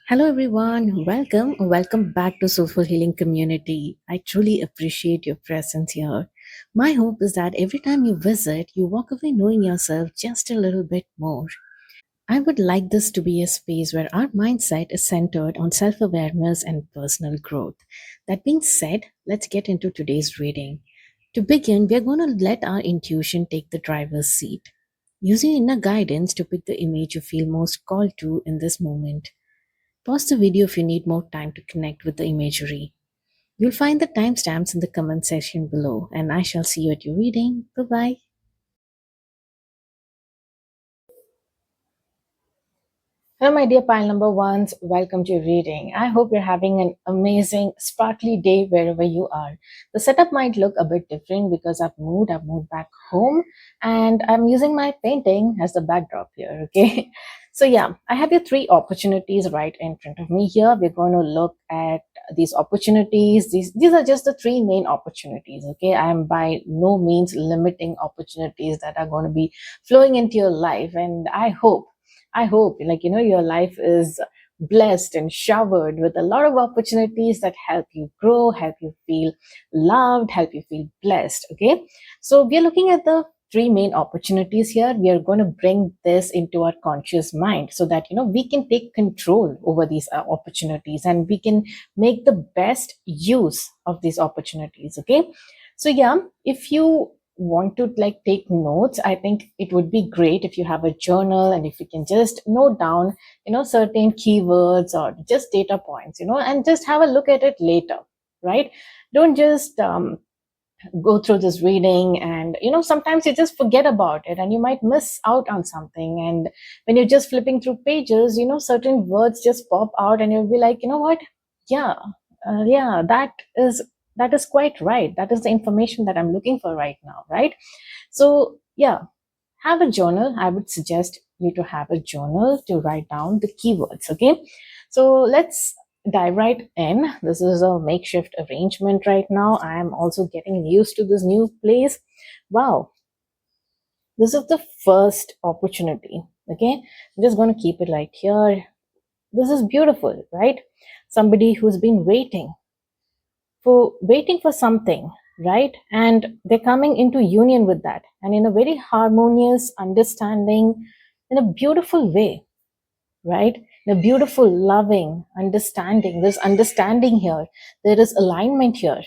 Hello everyone, welcome back to Soulful Healing Community. I truly appreciate your presence here. My hope is that every time you visit, you walk away knowing yourself just a little bit more. I would like this to be a space where our mindset is centered on self-awareness and personal growth. That being said, let's get into today's reading. To begin, we are going to let our intuition take the driver's seat. Use your inner guidance to pick the image you feel most called to in this moment. Pause the video if you need more time to connect with the imagery. You'll find the timestamps in the comment section below, and I shall see you at your reading. Bye bye. Hello, my dear pile number ones. Welcome to your reading. I hope you're having an amazing, sparkly day wherever you are. The setup might look a bit different because I've moved back home, and I'm using my painting as the backdrop here. Okay. So, yeah, I have your three opportunities right in front of me here. We're going to look at these opportunities. These are just the three main opportunities. Okay. I'm by no means limiting opportunities that are going to be flowing into your life. And I hope, your life is blessed and showered with a lot of opportunities that help you grow, help you feel loved, help you feel blessed. Okay. So we are looking at the three main opportunities here. We are going to bring this into our conscious mind so that, we can take control over these opportunities and we can make the best use of these opportunities. Okay. So, yeah, if you want to take notes, I think it would be great if you have a journal and if you can just note down certain keywords or just data points, and just have a look at it later, right? Don't just go through this reading and sometimes you just forget about it and you might miss out on something. And when you're just flipping through pages, certain words just pop out and you'll be like, you know what, yeah, yeah, that is quite right. That is the information that I'm looking for right now, right? So, yeah, have a journal. I would suggest you to have a journal to write down the keywords. Okay. So let's dive right in. This is a makeshift arrangement right now. I am also getting used to this new place. Wow. This is the first opportunity. Okay. I'm just going to keep it right here. This is beautiful, right? Somebody who's been waiting for something, right? And they're coming into union with that and in a very harmonious understanding, in a beautiful way, right? In a beautiful loving understanding. There's understanding here, there is alignment here.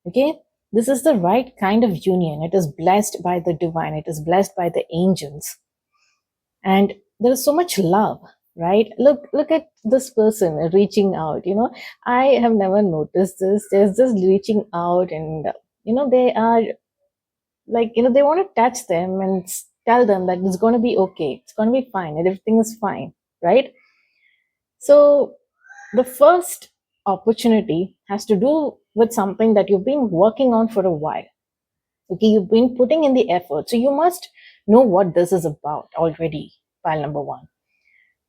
Okay, this is the right kind of union. It is blessed by the divine, it is blessed by the angels, and there is so much love, right? Look at this person reaching out. I have never noticed this. There's this reaching out, and they are like, they want to touch them and tell them that it's going to be okay, it's going to be fine, and everything is fine, right? So the first opportunity has to do with something that you've been working on for a while. Okay, you've been putting in the effort, so you must know what this is about already. File number one,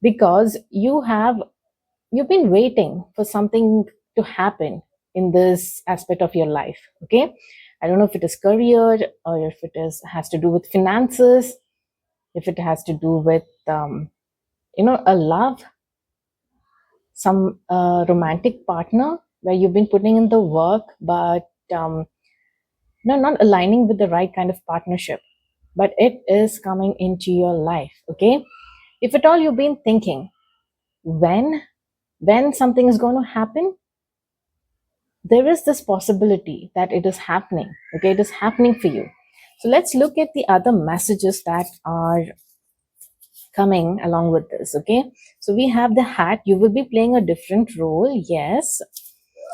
because you've been waiting for something to happen in this aspect of your life. Okay, I don't know if it is career or if it is has to do with finances, if it has to do with a love, some romantic partner where you've been putting in the work, but not aligning with the right kind of partnership, but it is coming into your life. Okay, if at all you've been thinking when something is going to happen, there is this possibility that it is happening. Okay, it is happening for you. So let's look at the other messages that are coming along with this. Okay, so we have the hat. You will be playing a different role. Yes,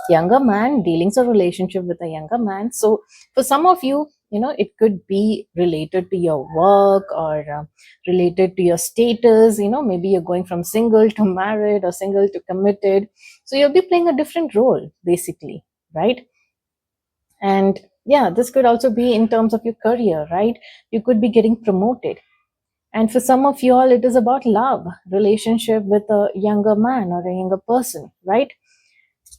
younger man, dealings or relationship with a younger man. So for some of you, it could be related to your work or related to your status. Maybe you're going from single to married or single to committed, so you'll be playing a different role basically, right? And yeah, this could also be in terms of your career, right? You could be getting promoted. And for some of you all, it is about love, relationship with a younger man or a younger person, right?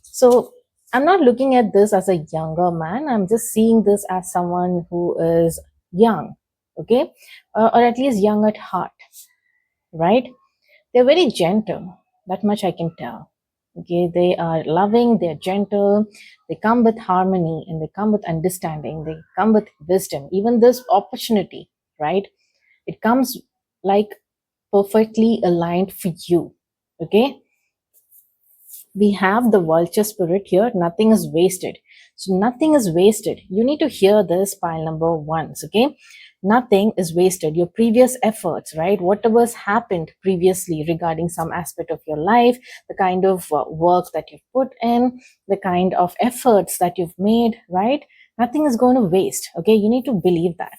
So I'm not looking at this as a younger man. I'm just seeing this as someone who is young, okay? Or at least young at heart, right? They're very gentle. That much I can tell. Okay, they are loving, they're gentle, they come with harmony, and they come with understanding, they come with wisdom. Even this opportunity, right? It comes like perfectly aligned for you. Okay, we have the vulture spirit here. Nothing is wasted. So nothing is wasted. You need to hear this pile number ones. Okay, nothing is wasted. Your previous efforts, right? Whatever's happened previously regarding some aspect of your life, the kind of work that you've put in, the kind of efforts that you've made, right? Nothing is going to waste. Okay, you need to believe that.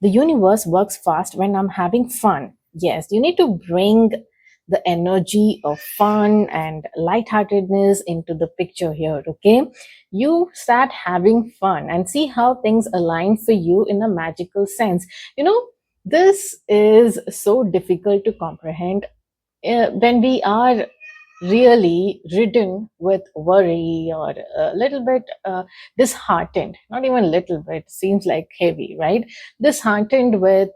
The universe works fast when I'm having fun. Yes, you need to bring the energy of fun and lightheartedness into the picture here. Okay, you start having fun and see how things align for you in a magical sense. This is so difficult to comprehend when we are really ridden with worry or a little bit disheartened, not even little bit, seems like heavy, right? Disheartened with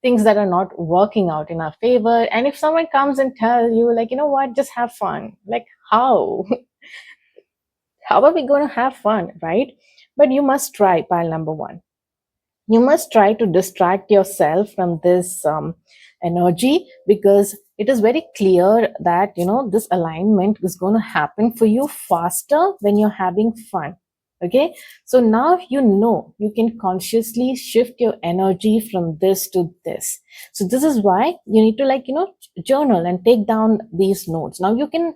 things that are not working out in our favor. And if someone comes and tell you, like, you know what, just have fun, like, how? How are we going to have fun, right? But you must try pile number one. You must try to distract yourself from this energy, because it is very clear that this alignment is going to happen for you faster when you're having fun. Okay, so now you can consciously shift your energy from this to this. So this is why you need to, like, journal and take down these notes. Now you can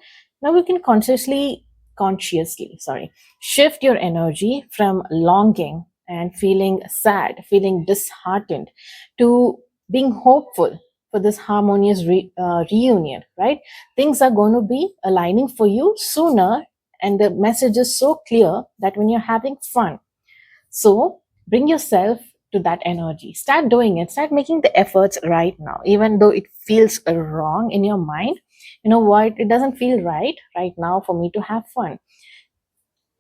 consciously, sorry, shift your energy from longing and feeling sad, feeling disheartened, to being hopeful for this harmonious reunion, right? Things are going to be aligning for you sooner, and the message is so clear that when you're having fun. So bring yourself to that energy. Start doing it. Start making the efforts right now, even though it feels wrong in your mind. You know what? It doesn't feel right now for me to have fun.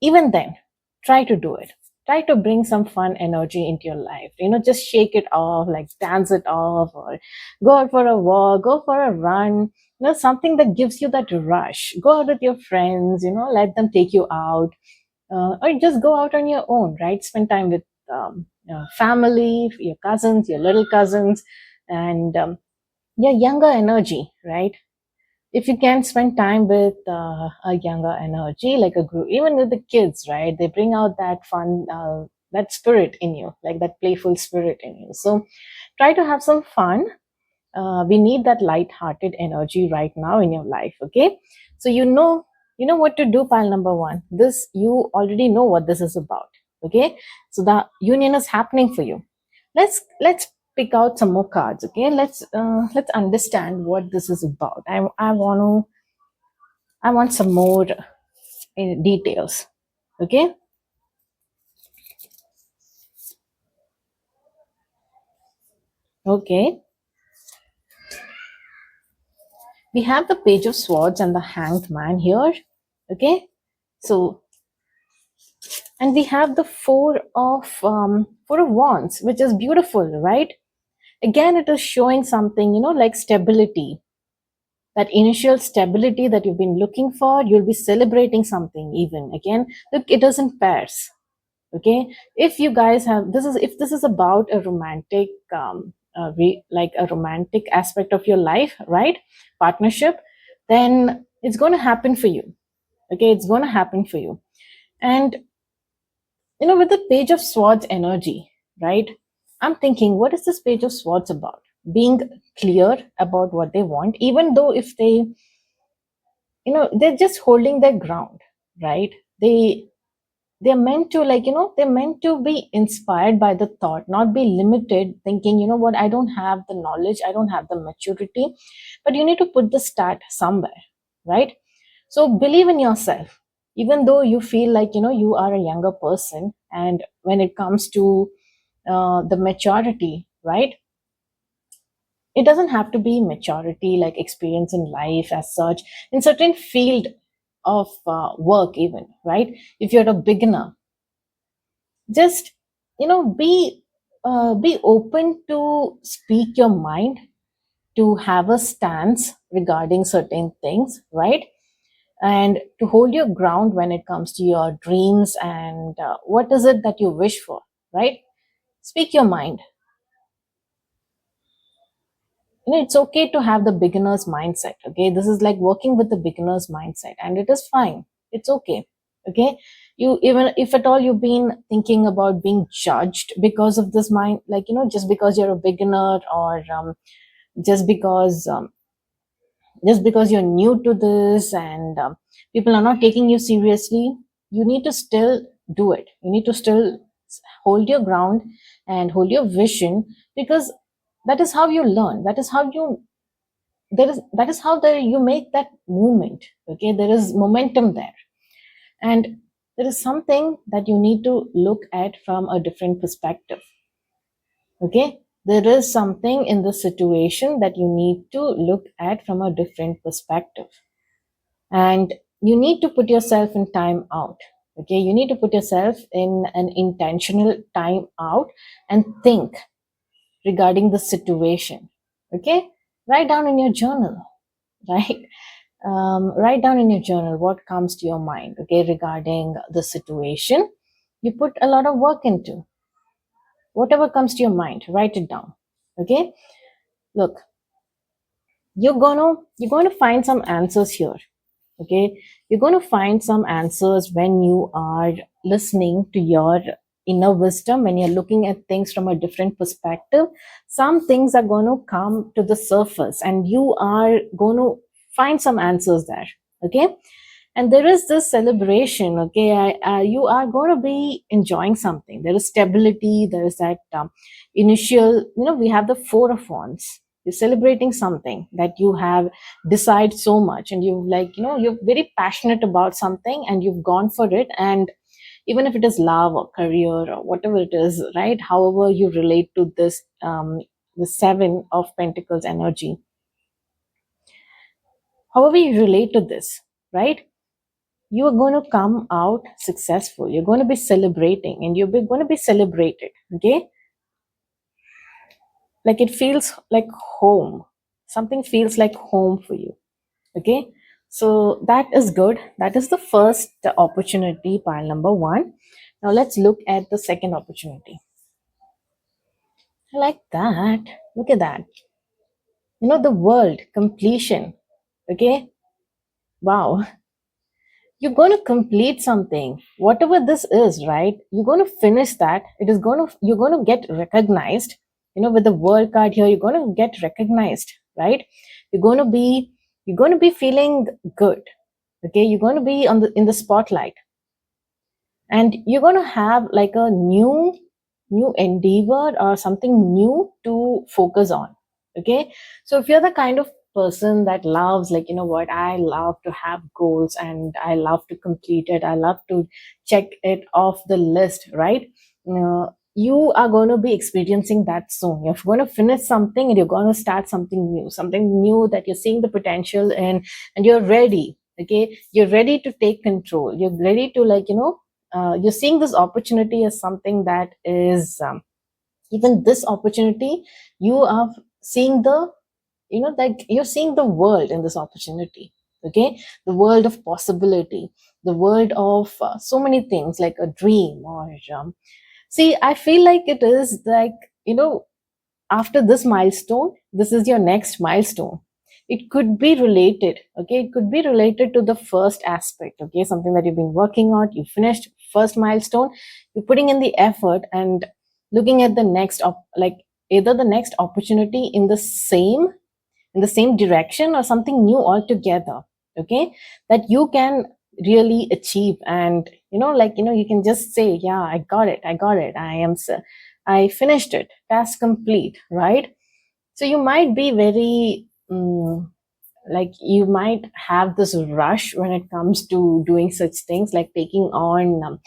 Even then, try to do it. Try to bring some fun energy into your life. Just shake it off, like dance it off, or go out for a walk, go for a run. Something that gives you that rush. Go out with your friends, let them take you out, or just go out on your own, right? Spend time with family, your cousins, your little cousins, and your younger energy, right? If you can spend time with a younger energy, like a group, even with the kids, right? They bring out that fun, that spirit in you, like that playful spirit in you. So try to have some fun. We need that light-hearted energy right now in your life. Okay, so you know what to do. Pile number one, this, you already know what this is about. Okay, so the union is happening for you. Let's pick out some more cards. Okay, let's understand what this is about. I want some more details. Okay, okay, we have the page of swords and the hanged man here. Okay, so, and we have the four of wands, which is beautiful, right? Again, it is showing something, like stability. That initial stability that you've been looking for, you'll be celebrating something. Even again, look, it is in pairs. Okay, if you guys have this is if this is about a romantic like a romantic aspect of your life, right? Partnership, then it's going to happen for you. Okay, it's going to happen for you. And with the page of swords energy, right? I'm thinking, what is this page of swords about? Being clear about what they want, even though if they're just holding their ground, right? They're meant to, like, they're meant to be inspired by the thought, not be limited, thinking, what, I don't have the knowledge, I don't have the maturity. But you need to put the start somewhere, right? So believe in yourself, even though you feel like you are a younger person. And when it comes to the maturity, right? It doesn't have to be maturity like experience in life as such, in certain field of work even, right? If you're a beginner, just be open to speak your mind, to have a stance regarding certain things, right? And to hold your ground when it comes to your dreams and what is it that you wish for, right? Speak your mind. It's okay to have the beginner's mindset. Okay, this is like working with the beginner's mindset, and it is fine. It's okay. Okay, you, even if at all you've been thinking about being judged because of this mind, like, just because you're a beginner, or just because um, just because you're new to this, and people are not taking you seriously, you need to still do it. You need to still hold your ground and hold your vision, because that is how you learn. That is how you make that movement. Okay, there is momentum there, and there is something that you need to look at from a different perspective. Okay, there is something in the situation that you need to look at from a different perspective, and you need to put yourself in time out. Okay, you need to put yourself in an intentional time out and think regarding the situation. Okay, write down in your journal, right? Write down in your journal what comes to your mind, okay, regarding the situation. You put a lot of work into whatever comes to your mind. Write it down. Okay, look, you're going to find some answers here. Okay, you're going to find some answers when you are listening to your inner wisdom, when you're looking at things from a different perspective. Some things are going to come to the surface, and you are going to find some answers there. Okay, and there is this celebration. Okay, you are going to be enjoying something. There is stability. There is that initial, we have the four of wands. You're celebrating something that you have decided so much, and you've, like, you're very passionate about something, and you've gone for it. And even if it is love or career or whatever it is, right, however you relate to this, the seven of pentacles energy, however you relate to this, right, you are going to come out successful. You're going to be celebrating, and you're going to be celebrated. Okay, like it feels like home. Something feels like home for you. Okay, so that is good. That is the first opportunity, pile number one. Now let's look at the second opportunity. I like that. Look at that. The world completion. Okay, wow. You're going to complete something, whatever this is, right? You're going to finish that. You're going to get recognized. With the world card here, you're going to get recognized, right? you're going to be you're going to be feeling good. Okay, you're going to be in the spotlight, and you're going to have like a new endeavor or something new to focus on. Okay, so if you're the kind of person that loves, like, what, I love to have goals, and I love to complete it, I love to check it off the list, right? You are going to be experiencing that soon. You're going to finish something, and you're going to start something new that you're seeing the potential in, and you're ready. Okay, you're ready to take control. You're ready to, like, you're seeing this opportunity as something that is, even this opportunity, you are seeing the, like, you're seeing the world in this opportunity. Okay, the world of possibility, the world of so many things, like a dream, or see, I feel like it is like, after this milestone, this is your next milestone. It could be related. Okay, it could be related to the first aspect. Okay, something that you've been working on, you finished first milestone, you're putting in the effort, and looking at the next like, either the next opportunity in the same direction, or something new altogether. Okay, that you can really achieve, and like, you can just say, yeah, I got it, I finished it, task complete, right? So you might be very, like, you might have this rush when it comes to doing such things, like taking on,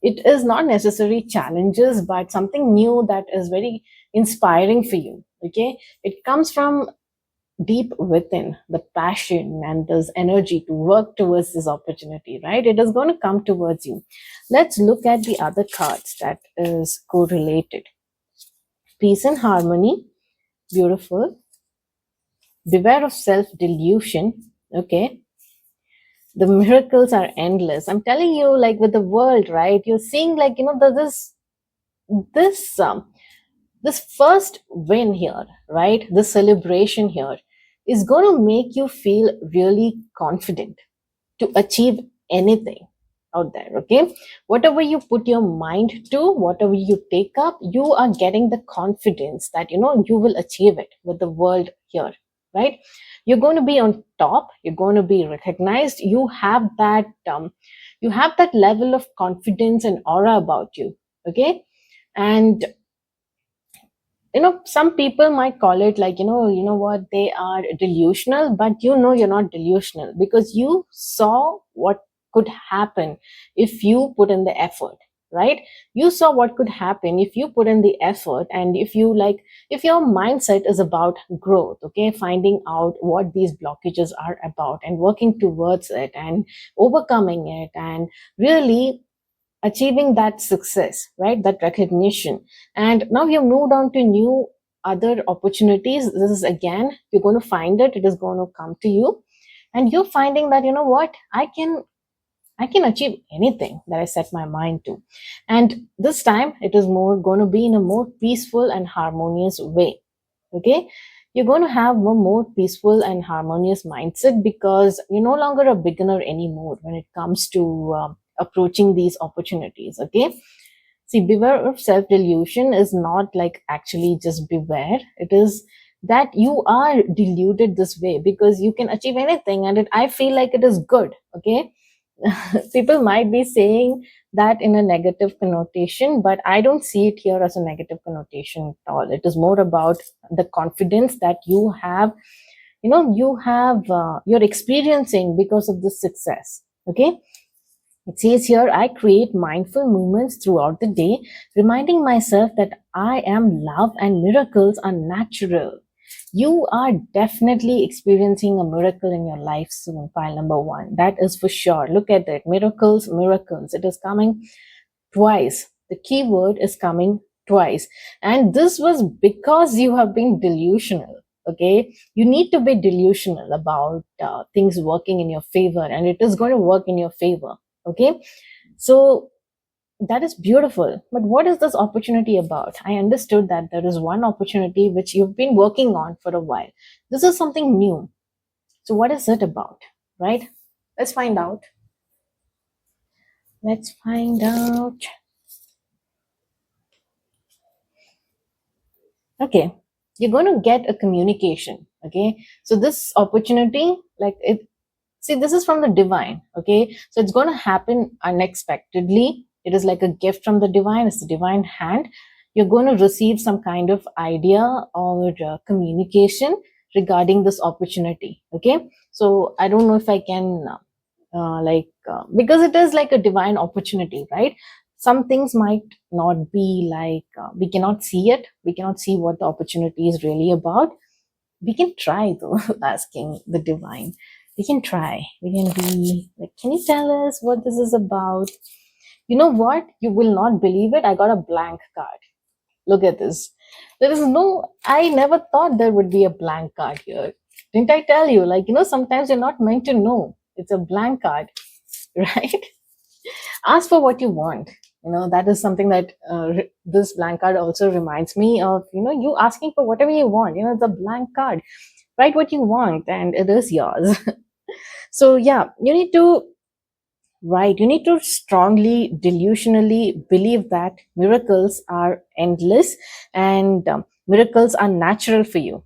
it is not necessary challenges, but something new that is very inspiring for you. Okay, it comes from deep within, the passion and this energy to work towards this opportunity, right? It is going to come towards you. Let's look at the other cards that is correlated. Peace and harmony, beautiful. beware of self delusion. Okay, the miracles are endless. I'm telling you, like with the world, right? You're seeing, like, this this first win here, right? This celebration here is going to make you feel really confident to achieve anything out there. Okay, whatever you put your mind to, whatever you take up, you are getting the confidence that you will achieve it with the world here, right? You're going to be on top, you're going to be recognized, you have that level of confidence and aura about you. Okay, and some people might call it, like, what, they are delusional, but you're not delusional, because you saw what could happen if you put in the effort, right? You saw what could happen if you put in the effort, and if your mindset is about growth, okay, finding out what these blockages are about and working towards it and overcoming it and really achieving that success, right? That recognition. And now you've moved on to new other opportunities. This is, again, you're going to find it is going to come to you, and you're finding that, what, I can achieve anything that I set my mind to. And this time it is more going to be in a more peaceful and harmonious way. Okay, you're going to have a more peaceful and harmonious mindset, because you're no longer a beginner anymore when it comes to approaching these opportunities. Okay, see, beware of self delusion is not like actually just beware, it is that you are deluded this way because you can achieve anything, and I feel like it is good. Okay, people might be saying that in a negative connotation, but I don't see it here as a negative connotation at all. It is more about the confidence that you're experiencing because of this success. Okay, it says here, I create mindful movements throughout the day, reminding myself that I am love and miracles are natural. You are definitely experiencing a miracle in your life soon, pile number one. That is for sure. Look at it. Miracles, miracles. It is coming twice. The key word is coming twice. And this was because you have been delusional. Okay, you need to be delusional about things working in your favor, and it is going to work in your favor. Okay, so that is beautiful. But what is this opportunity about? I understood that there is one opportunity which you've been working on for a while. This is something new. So, what is it about? Right? Let's find out. Let's find out. Okay. You're going to get a communication. Okay. So, this opportunity, like it, see, this is from the divine. Okay. So, it's going to happen unexpectedly. It is like a gift from the divine. It's the divine hand. You're going to receive some kind of idea or communication regarding this opportunity. Okay, so I don't know if I can because it is like a divine opportunity, right? Some things might not be like, we cannot see it, we cannot see what the opportunity is really about. We can try though. Asking the divine, we can try, we can be like, can you tell us what this is about? You know what, you will not believe it, I got a blank card. Look at this. There is no, I never thought there would be a blank card here. Didn't I tell you? Like, sometimes you're not meant to know. It's a blank card, right? Ask for what you want. That is something that this blank card also reminds me of, you asking for whatever you want. It's a blank card. Write what you want and it is yours. So, yeah, you need to Right. You need to strongly, delusionally believe that miracles are endless and miracles are natural for you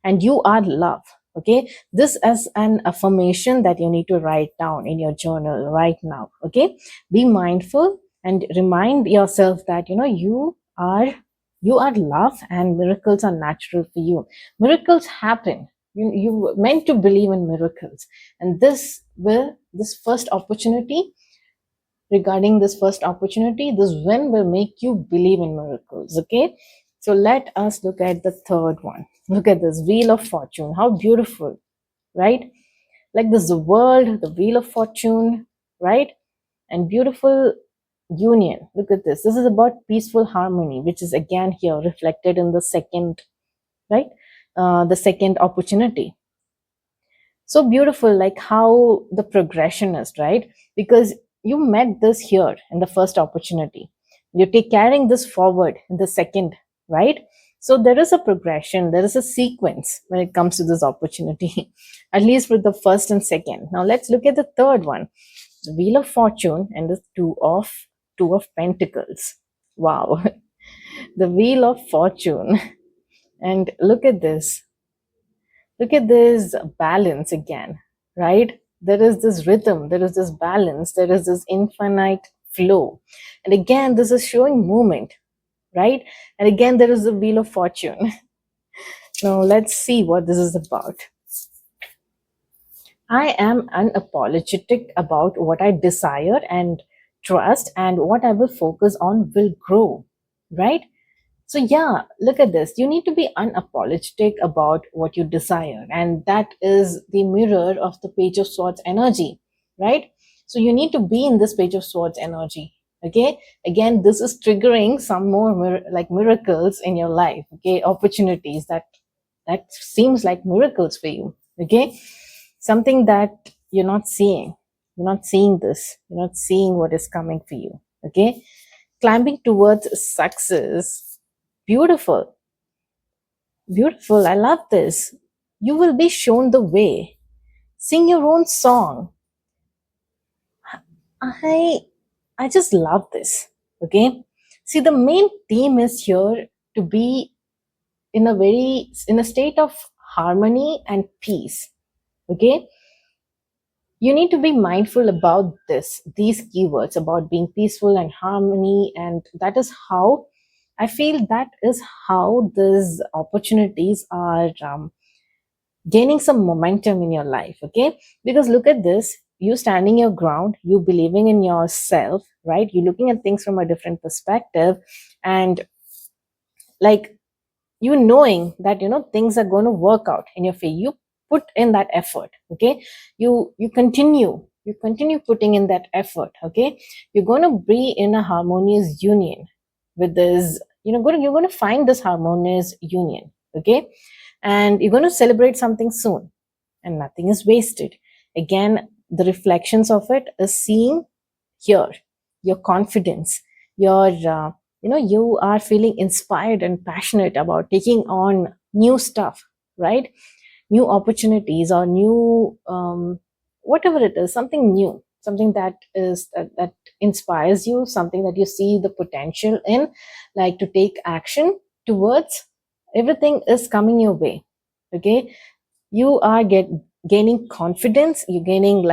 and you are love. Okay. This is an affirmation that you need to write down in your journal right now. Okay. Be mindful and remind yourself that, you are love and miracles are natural for you. Miracles happen. You meant to believe in miracles, and this first opportunity, regarding this first opportunity, this win will make you believe in miracles. Okay, so let us look at the third one. Look at this wheel of fortune. How beautiful, right? Like this, the world, the wheel of fortune, right? And beautiful union. Look at this. This is about peaceful harmony, which is again here reflected in the second, right? the second opportunity. So beautiful, like how the progression is, right? Because you met this here in the first opportunity, you're carrying this forward in the second, right? So there is a progression, there is a sequence when it comes to this opportunity, at least with the first and second. Now let's look at the third one, the wheel of fortune and the two of pentacles. Wow. The wheel of fortune. And look at this balance again, right? There is this rhythm, there is this balance, there is this infinite flow. And again, this is showing movement, right? And again, there is the wheel of fortune. Now, let's see what this is about. I am unapologetic about what I desire and trust, and what I will focus on will grow, right? So, yeah, look at this. You need to be unapologetic about what you desire. And that is the mirror of the Page of Swords energy, right? So, you need to be in this Page of Swords energy. Okay. Again, this is triggering some more like miracles in your life. Okay. Opportunities that seems like miracles for you. Okay. Something that you're not seeing. You're not seeing this. You're not seeing what is coming for you. Okay. Climbing towards success. Beautiful. Beautiful. I love this. You will be shown the way. Sing your own song. I I just love this. Okay. See, the main theme is here to be in a state of harmony and peace. Okay. You need to be mindful about these keywords about being peaceful and harmony, and that is how I feel that is how these opportunities are gaining some momentum in your life. Okay, because look at this, you standing your ground, you believing in yourself, right? You looking at things from a different perspective, and like you knowing that things are going to work out in your favor. You put in that effort. Okay, you continue putting in that effort. Okay, you're going to be in a harmonious union with this. You're going to find this harmonious union. Okay, and you're going to celebrate something soon, and nothing is wasted. Again, the reflections of it is seeing here your confidence, your you are feeling inspired and passionate about taking on new stuff, right? New opportunities or new whatever it is, something new, something that inspires you, something that you see the potential in, like to take action towards. Everything is coming your way. Okay, you are gaining confidence, you're gaining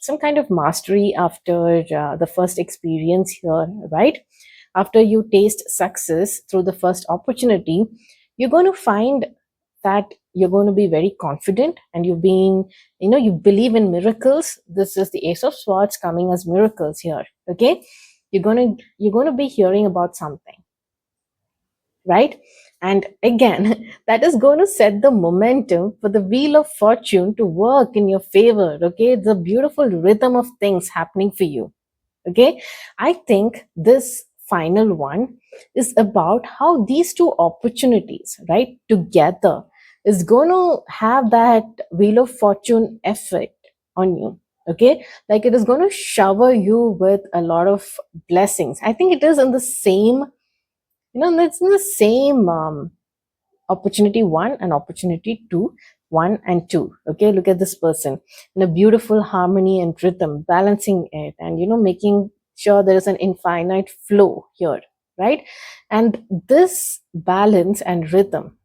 some kind of mastery after the first experience here, right? After you taste success through the first opportunity, you're going to find that you're going to be very confident, and you believe in miracles. This is the Ace of Swords coming as miracles here. Okay, you're going to be hearing about something, right? And again, that is going to set the momentum for the wheel of fortune to work in your favor. Okay, it's a beautiful rhythm of things happening for you. Okay, I think this final one is about how these two opportunities, right, together is going to have that wheel of fortune effect on you. Okay, like it is going to shower you with a lot of blessings. I think it is in the same, it's in the same opportunity one and opportunity two, one and two. Okay, look at this person in a beautiful harmony and rhythm, balancing it, and making sure there is an infinite flow here, right? And this balance and rhythm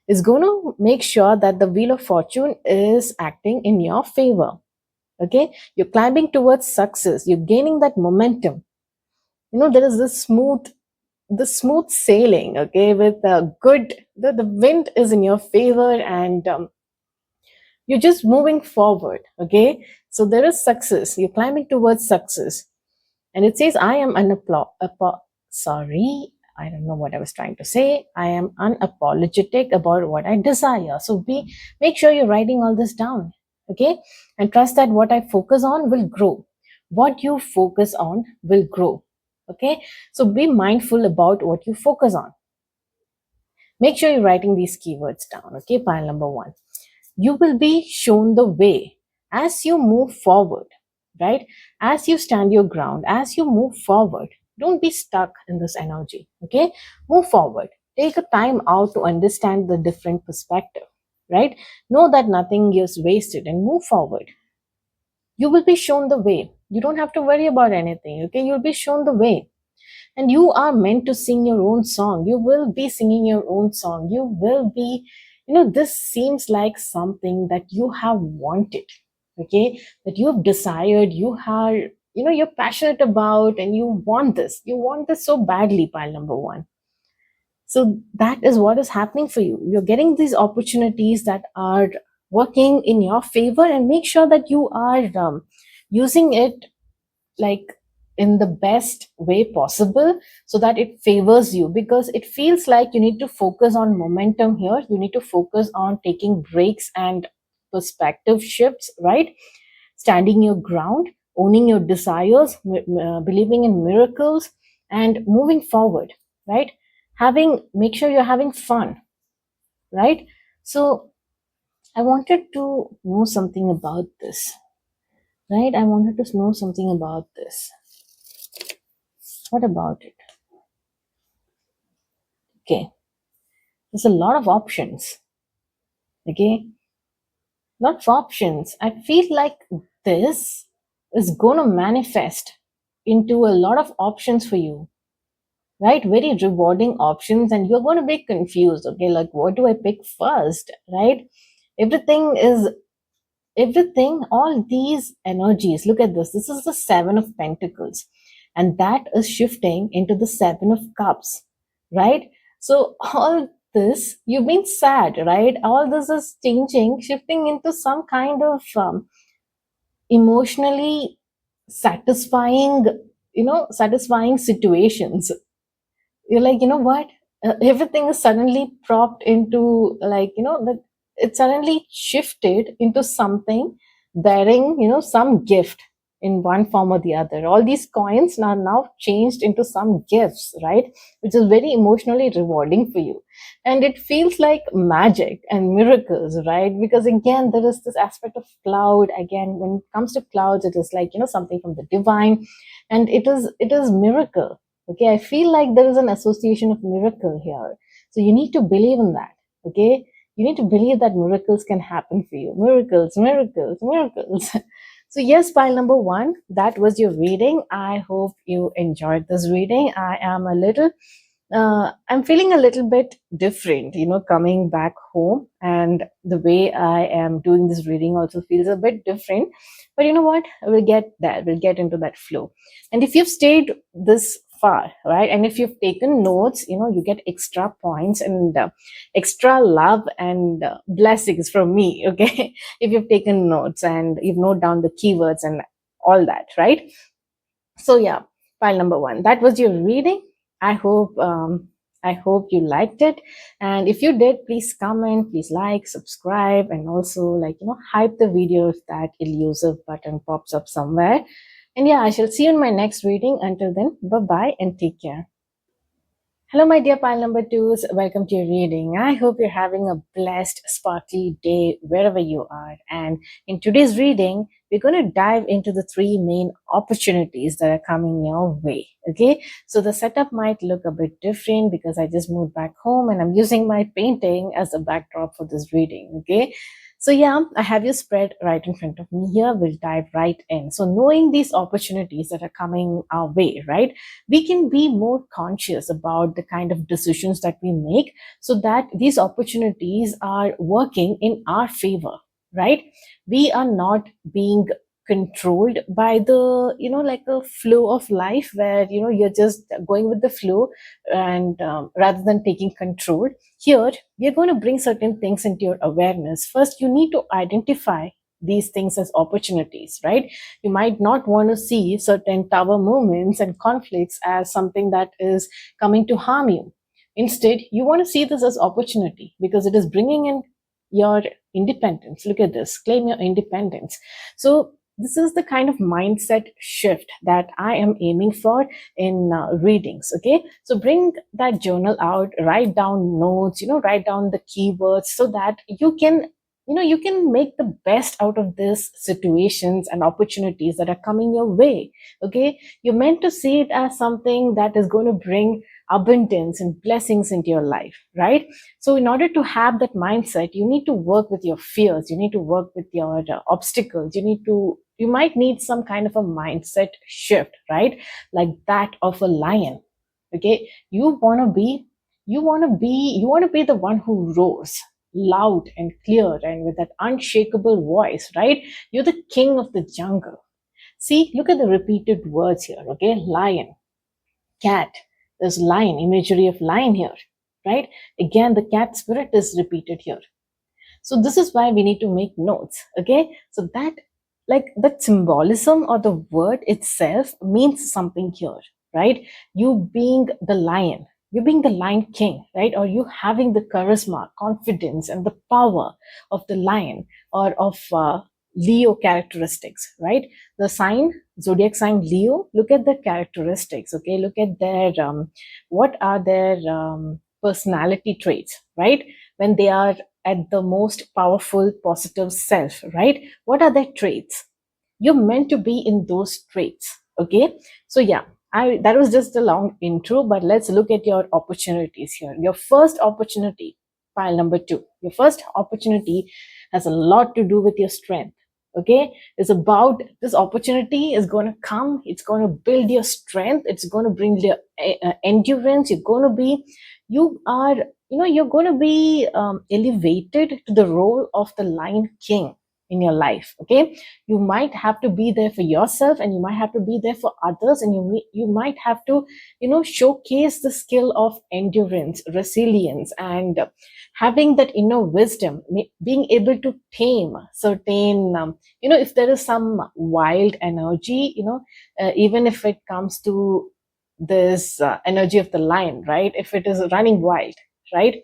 is going to make sure that the wheel of fortune is acting in your favor. Okay, you're climbing towards success, you're gaining that momentum. There is this smooth sailing. Okay, with a good, the wind is in your favor, and you're just moving forward. Okay, so there is success, you're climbing towards success. And it says, I am sorry, I don't know what I was trying to say. I am unapologetic about what I desire. So make sure you're writing all this down. Okay, and trust that what I focus on will grow. What you focus on will grow. Okay, so be mindful about what you focus on. Make sure you're writing these keywords down. Okay, pile number one. You will be shown the way as you move forward, right? As you stand your ground, as you move forward, don't be stuck in this energy. Okay, move forward. Take a time out to understand the different perspective, right? Know that nothing is wasted and move forward. You will be shown the way. You don't have to worry about anything. Okay, you'll be shown the way, and you are meant to sing your own song. You will be singing your own song. You will be, this seems like something that you have wanted, okay, that you have desired, you are, you're passionate about, and you want this so badly, pile number one. So that is what is happening for you. You're getting these opportunities that are working in your favor, and make sure that you are using it like in the best way possible, so that it favors you, because it feels like you need to focus on momentum here. You need to focus on taking breaks and perspective shifts, right? Standing your ground, owning your desires, believing in miracles, and moving forward, right? Make sure you're having fun, right? So I wanted to know something about this, right? I wanted to know something about this. What about it? Okay, there's a lot of options. Okay, lots of options. I feel like this is going to manifest into a lot of options for you, right? Very rewarding options, and you're going to be confused. Okay, like what do I pick first, right? Everything is everything, all these energies. Look at this. This is the Seven of Pentacles, and that is shifting into the Seven of Cups, right? So all this, you've been sad, right? All this is changing, shifting into some kind of emotionally satisfying, satisfying situations. You're like, what, everything is suddenly propped into, like, that it suddenly shifted into something bearing, some gift in one form or the other. All these coins are now changed into some gifts, right? Which is very emotionally rewarding for you, and it feels like magic and miracles, right? Because again, there is this aspect of cloud. Again, when it comes to clouds, it is like, something from the divine, and it is miracle. Okay, I feel like there is an association of miracle here. So you need to believe in that. Okay, you need to believe that miracles can happen for you. Miracles, miracles, miracles. So yes, pile number one, that was your reading. I hope you enjoyed this reading. I'm feeling a little bit different, coming back home, and the way I am doing this reading also feels a bit different. But you know what? We'll get there. We'll get into that flow. And if you've stayed this far, right, and if you've taken notes, you get extra points and extra love and blessings from me. Okay, if you've taken notes and you've noted down the keywords and all that, right? So yeah, pile number one, that was your reading. I hope you liked it, and if you did, please comment, please like, subscribe, and also, like, hype the video if that elusive button pops up somewhere. And yeah, I shall see you in my next reading. Until then, bye bye and take care. Hello, my dear pile number twos. Welcome to your reading. I hope you're having a blessed, sparkly day wherever you are. And in today's reading, we're going to dive into the three main opportunities that are coming your way. Okay, so the setup might look a bit different because I just moved back home and I'm using my painting as a backdrop for this reading. Okay, so yeah, I have you spread right in front of me here. We'll dive right in. So knowing these opportunities that are coming our way, right, we can be more conscious about the kind of decisions that we make, so that these opportunities are working in our favor, right? We are not being controlled by the, like a flow of life where, you're just going with the flow, and rather than taking control. Here we are going to bring certain things into your awareness. First, you need to identify these things as opportunities, right? You might not want to see certain tower movements and conflicts as something that is coming to harm you. Instead, you want to see this as opportunity, because it is bringing in your independence. Look at this, claim your independence. So This is the kind of mindset shift that I am aiming for in readings. Okay, so bring that journal out, write down notes, write down the keywords so that you can, you can make the best out of these situations and opportunities that are coming your way. Okay, you're meant to see it as something that is going to bring abundance and blessings into your life, right? So in order to have that mindset, you need to work with your fears, you need to work with your obstacles, you might need some kind of a mindset shift, right? Like that of a lion. Okay, you want to be the one who roars loud and clear and with that unshakable voice, right? You're the king of the jungle. See, look at the repeated words here. Okay, lion, cat, there's lion, imagery of lion here, right? Again, the cat spirit is repeated here. So this is why we need to make notes. Okay, so that, like, that symbolism or the word itself means something here, right? You being the lion, you being the lion king, right? Or you having the charisma, confidence and the power of the lion, or of Leo characteristics, right? The sign, zodiac sign Leo, look at the characteristics. Okay, look at their what are their personality traits, right? When they are at the most powerful positive self, right? What are their traits? You're meant to be in those traits. Okay, so yeah, I that was just a long intro, but let's look at your opportunities here. Your first opportunity, pile number 2, your first opportunity has a lot to do with your strength. Okay, it's about, this opportunity is going to come, it's going to build your strength, it's going to bring your endurance. You're going to be, you are, you're going to be elevated to the role of the lion king in your life. Okay, you might have to be there for yourself, and you might have to be there for others, and you might have to, showcase the skill of endurance, resilience, and having that inner wisdom, being able to tame certain if there is some wild energy, even if it comes to this energy of the lion, right? If it is running wild, right,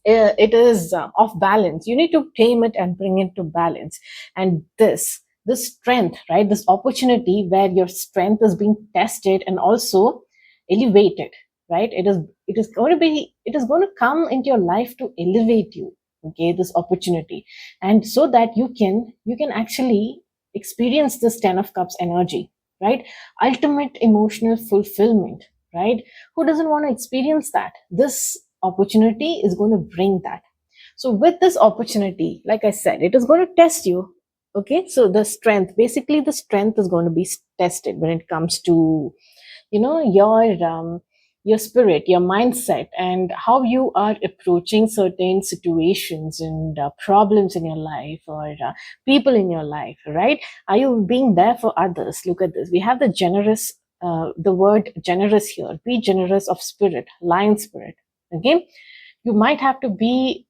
it is off balance, you need to tame it and bring it to balance. And this strength, right, this opportunity where your strength is being tested and also elevated, right? It is going to come into your life to elevate you. Okay, this opportunity. And so that you can actually experience this 10 of cups energy, right? Ultimate emotional fulfillment, right? Who doesn't want to experience that? This opportunity is going to bring that. So with this opportunity, like I said, it is going to test you. Okay, so the strength, basically the strength is going to be tested when it comes to, your spirit, your mindset, and how you are approaching certain situations and problems in your life, or people in your life, right? Are you being there for others? Look at this, we have the generous, the word generous here. Be generous of spirit, lion spirit. Okay, you might have to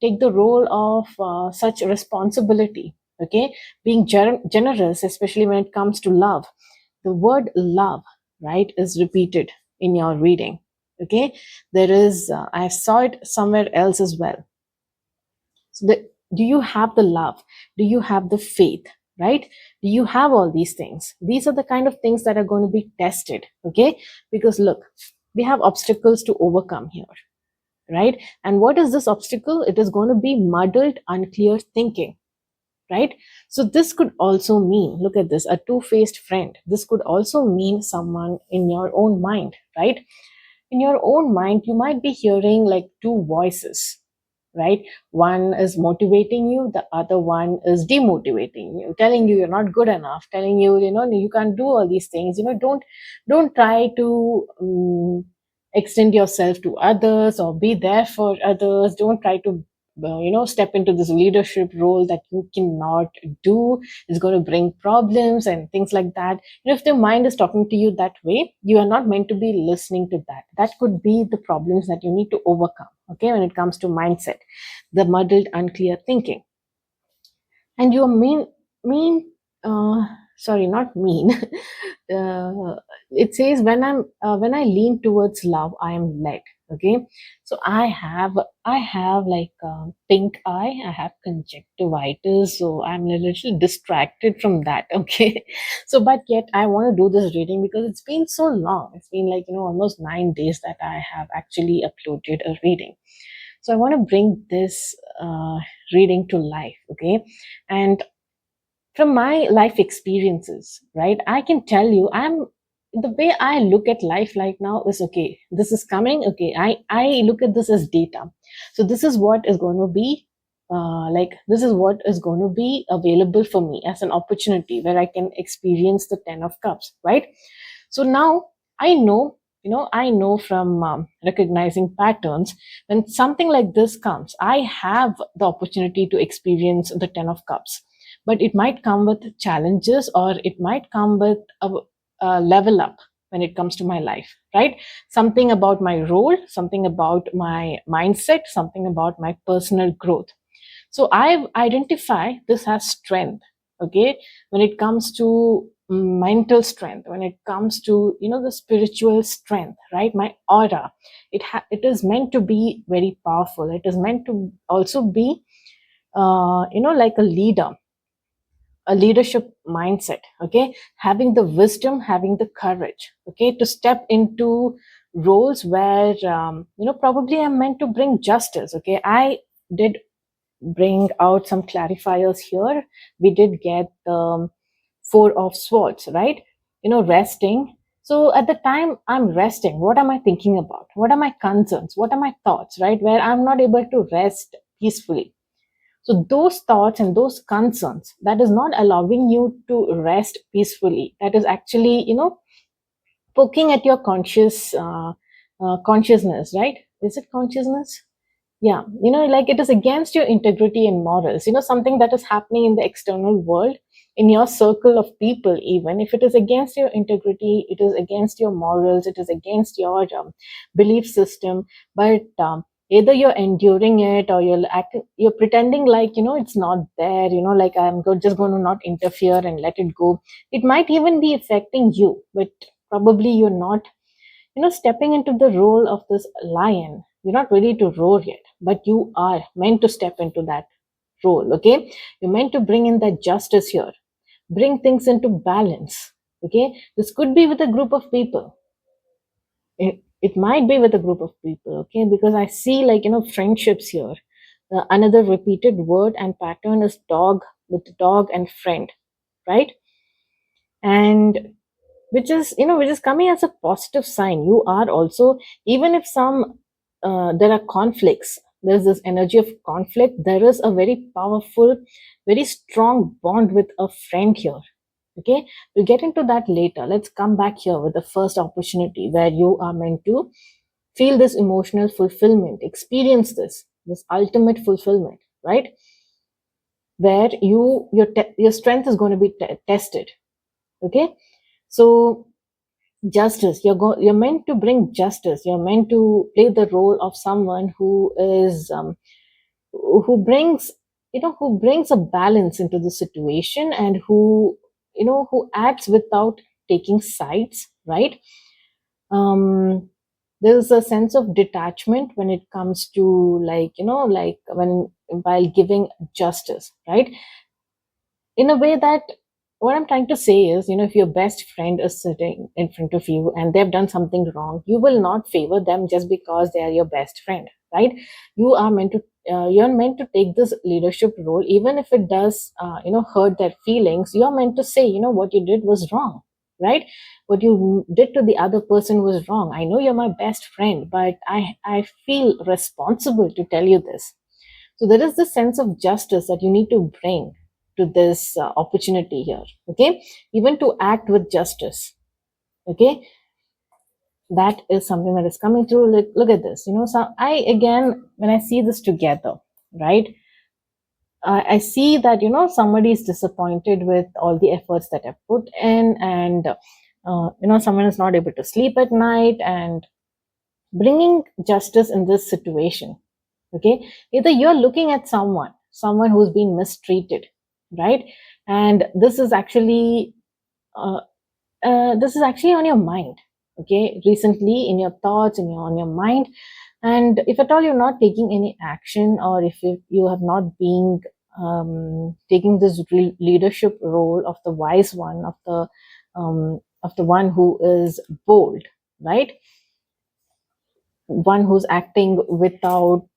take the role of such responsibility. Okay, being generous, especially when it comes to love. The word love, right, is repeated in your reading. Okay, there is I saw it somewhere else as well. So do you have the love? Do you have the faith? Right? Do you have all these things? These are the kind of things that are going to be tested. Okay, because look, we have obstacles to overcome here, right? And what is this obstacle? It is going to be muddled, unclear thinking, right? So this could also mean, look at this, a two-faced friend. This could also mean someone in your own mind, right? In your own mind, you might be hearing like two voices, right? One is motivating you, the other one is demotivating you, telling you you're not good enough, telling you, you can't do all these things. Don't try to extend yourself to others or be there for others. Don't try to step into this leadership role that you cannot do. It's going to bring problems and things like that. If the mind is talking to you that way, you are not meant to be listening to that. That could be the problems that you need to overcome. Okay, when it comes to mindset, the muddled, unclear thinking. And you are mean sorry, not mean. It says, when I lean towards love, I am led. Okay, so I have like pink eye, I have conjunctivitis, so I'm a little distracted from that. Okay, so but yet I want to do this reading because it's been so long. It's been like, almost 9 days that I have actually uploaded a reading. So I want to bring this reading to life. Okay, and from my life experiences, right, I can tell you, the way I look at life right now is, okay, this is coming. Okay, I look at this as data. So this is what is going to be, this is what is going to be available for me as an opportunity where I can experience the 10 of cups, right? So now I know, I know from recognizing patterns, when something like this comes, I have the opportunity to experience the 10 of cups. But it might come with challenges, or it might come with a level up when it comes to my life, right? Something about my role, something about my mindset, something about my personal growth. So I identify this as strength. Okay, when it comes to mental strength, when it comes to, the spiritual strength, right? My aura, it is meant to be very powerful. It is meant to also be, like a leadership mindset. Okay, having the wisdom, having the courage, okay, to step into roles where, probably I'm meant to bring justice. Okay, I did bring out some clarifiers here. We did get the four of swords, right? Resting. So at the time I'm resting, what am I thinking about? What are my concerns? What are my thoughts, right? Where I'm not able to rest peacefully. So those thoughts and those concerns, that is not allowing you to rest peacefully. That is actually, poking at your consciousness, right? Is it consciousness? Yeah, like it is against your integrity and morals. Something that is happening in the external world, in your circle of people, even if it is against your integrity, it is against your morals, it is against your belief system. But either you're enduring it, or you're pretending like, it's not there. Like, just going to not interfere and let it go. It might even be affecting you, but probably you're not, stepping into the role of this lion. You're not ready to roar yet, but you are meant to step into that role. Okay, you're meant to bring in that justice here, bring things into balance. Okay, this could be with a group of people. It might be with a group of people. Okay, because I see, like, friendships here. Another repeated word and pattern is dog, with dog and friend, right? And which is coming as a positive sign. You are also, even if some there are conflicts, there's this energy of conflict, there is a very powerful, very strong bond with a friend here. Okay, we'll get into that later. Let's come back here with the first opportunity, where you are meant to feel this emotional fulfillment, experience this ultimate fulfillment, right? Where your strength is going to be tested. Okay, so justice, you're meant to bring justice. You're meant to play the role of someone who is, who brings, who brings a balance into the situation, and who acts without taking sides, right? um there's a sense of detachment when it comes to, like, like when, while giving justice, right? In a way that, what I'm trying to say is, if your best friend is sitting in front of you and they've done something wrong, you will not favor them just because they are your best friend, right? You are meant to, you're meant to take this leadership role, even if it does, hurt their feelings. You're meant to say, what you did was wrong, right? What you did to the other person was wrong. I know you're my best friend, but I feel responsible to tell you this. So there is this sense of justice that you need to bring to this opportunity here. Okay, even to act with justice. Okay, that is something that is coming through. Look at this. So I, again, when I see this together, right, I see that, somebody is disappointed with all the efforts that I've put in, and someone is not able to sleep at night, and bringing justice in this situation. Okay, either you're looking at someone who's been mistreated, right? And uh, this is actually on your mind. okay, recently in your thoughts, in your on your mind. And if at all you're not taking any action, or if you have not been taking this leadership role of the wise one, of the one who is bold, right? One who's acting without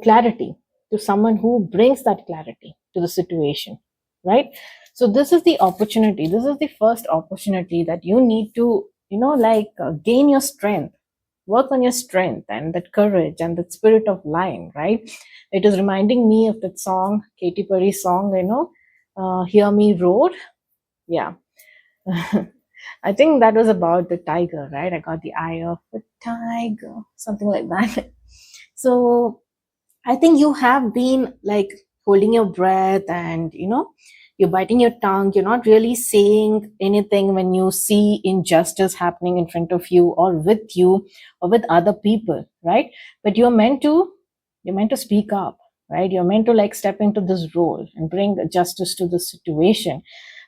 clarity, to someone who brings that clarity to the situation, right? So this is the opportunity, this is the first opportunity that you need to, gain your strength, work on your strength and that courage and that spirit of lion, right? It is reminding me of that song, Katy Perry song, Hear Me Roar. Yeah. I think that was about the tiger, right? I got the eye of the tiger, something like that. So I think you have been like holding your breath, and you're biting your tongue. You're not really saying anything when you see injustice happening in front of you or with you or with other people, right? But you're meant to speak up, right? You're meant to like step into this role and bring justice to the situation.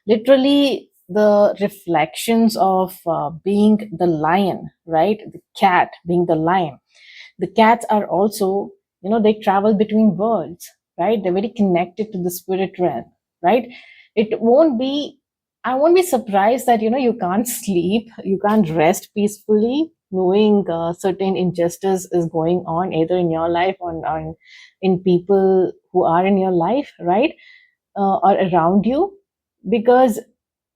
Literally, the reflections of being the lion, right? The cat being the lion. The cats are also, they travel between worlds, right? They're very connected to the spirit realm, right? It won't be, I won't be surprised that, you can't sleep, you can't rest peacefully, knowing certain injustice is going on either in your life or in people who are in your life, right? Or around you, because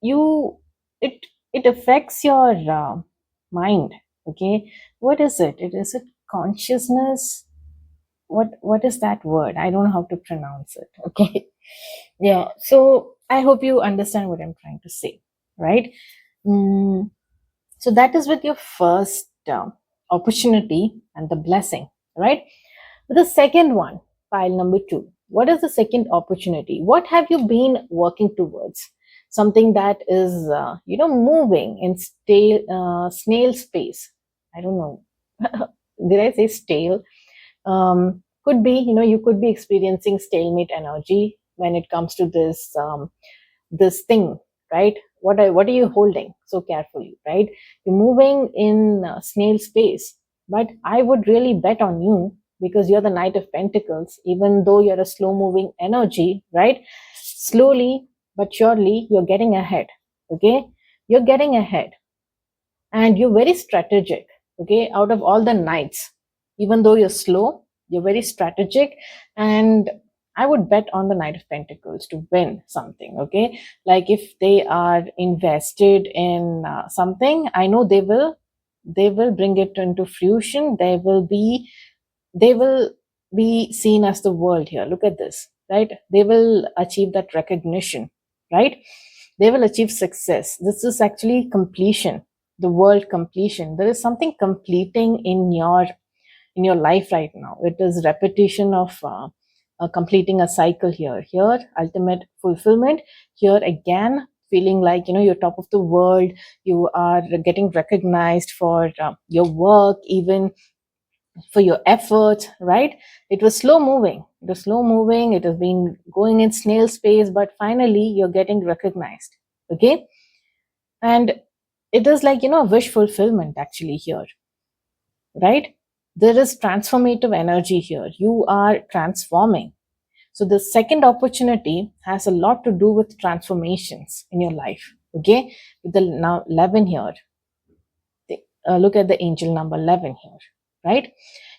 you it it affects your mind, okay? What is it? Is it consciousness? What is that word? I don't know how to pronounce it. Okay. Yeah, so I hope you understand what I'm trying to say, right? Mm, so that is with your first opportunity and the blessing, right? The second one, pile number two. What is the second opportunity? What have you been working towards? Something that is, moving in snail space. I don't know. Did I say stale? Could be, you could be experiencing stalemate energy when it comes to this thing, right? What are you holding so carefully, right? You're moving in snail space, but I would really bet on you, because you're the Knight of Pentacles. Even though you're a slow moving energy, right? Slowly but surely you're getting ahead. Okay, you're getting ahead, and you're very strategic. Okay, out of all the knights, even though you're slow, you're very strategic. And I would bet on the Knight of Pentacles to win something. Okay, like if they are invested in something, I know they will bring it into fruition. They will be seen as the world here. Look at this, right? They will achieve that recognition, right? They will achieve success. This is actually completion, the world completion. There is something completing in your life right now. It is repetition of completing a cycle here. Here, ultimate fulfillment. Here again, feeling like you're top of the world. You are getting recognized for your work, even for your efforts, right? It was slow moving. It was slow moving. It has been going in snail space, but finally you're getting recognized. Okay. And it is like, a wish fulfillment actually here, right? There is transformative energy here. You are transforming. So the second opportunity has a lot to do with transformations in your life. Okay. With the now 11 here, look at the angel number 11 here, right?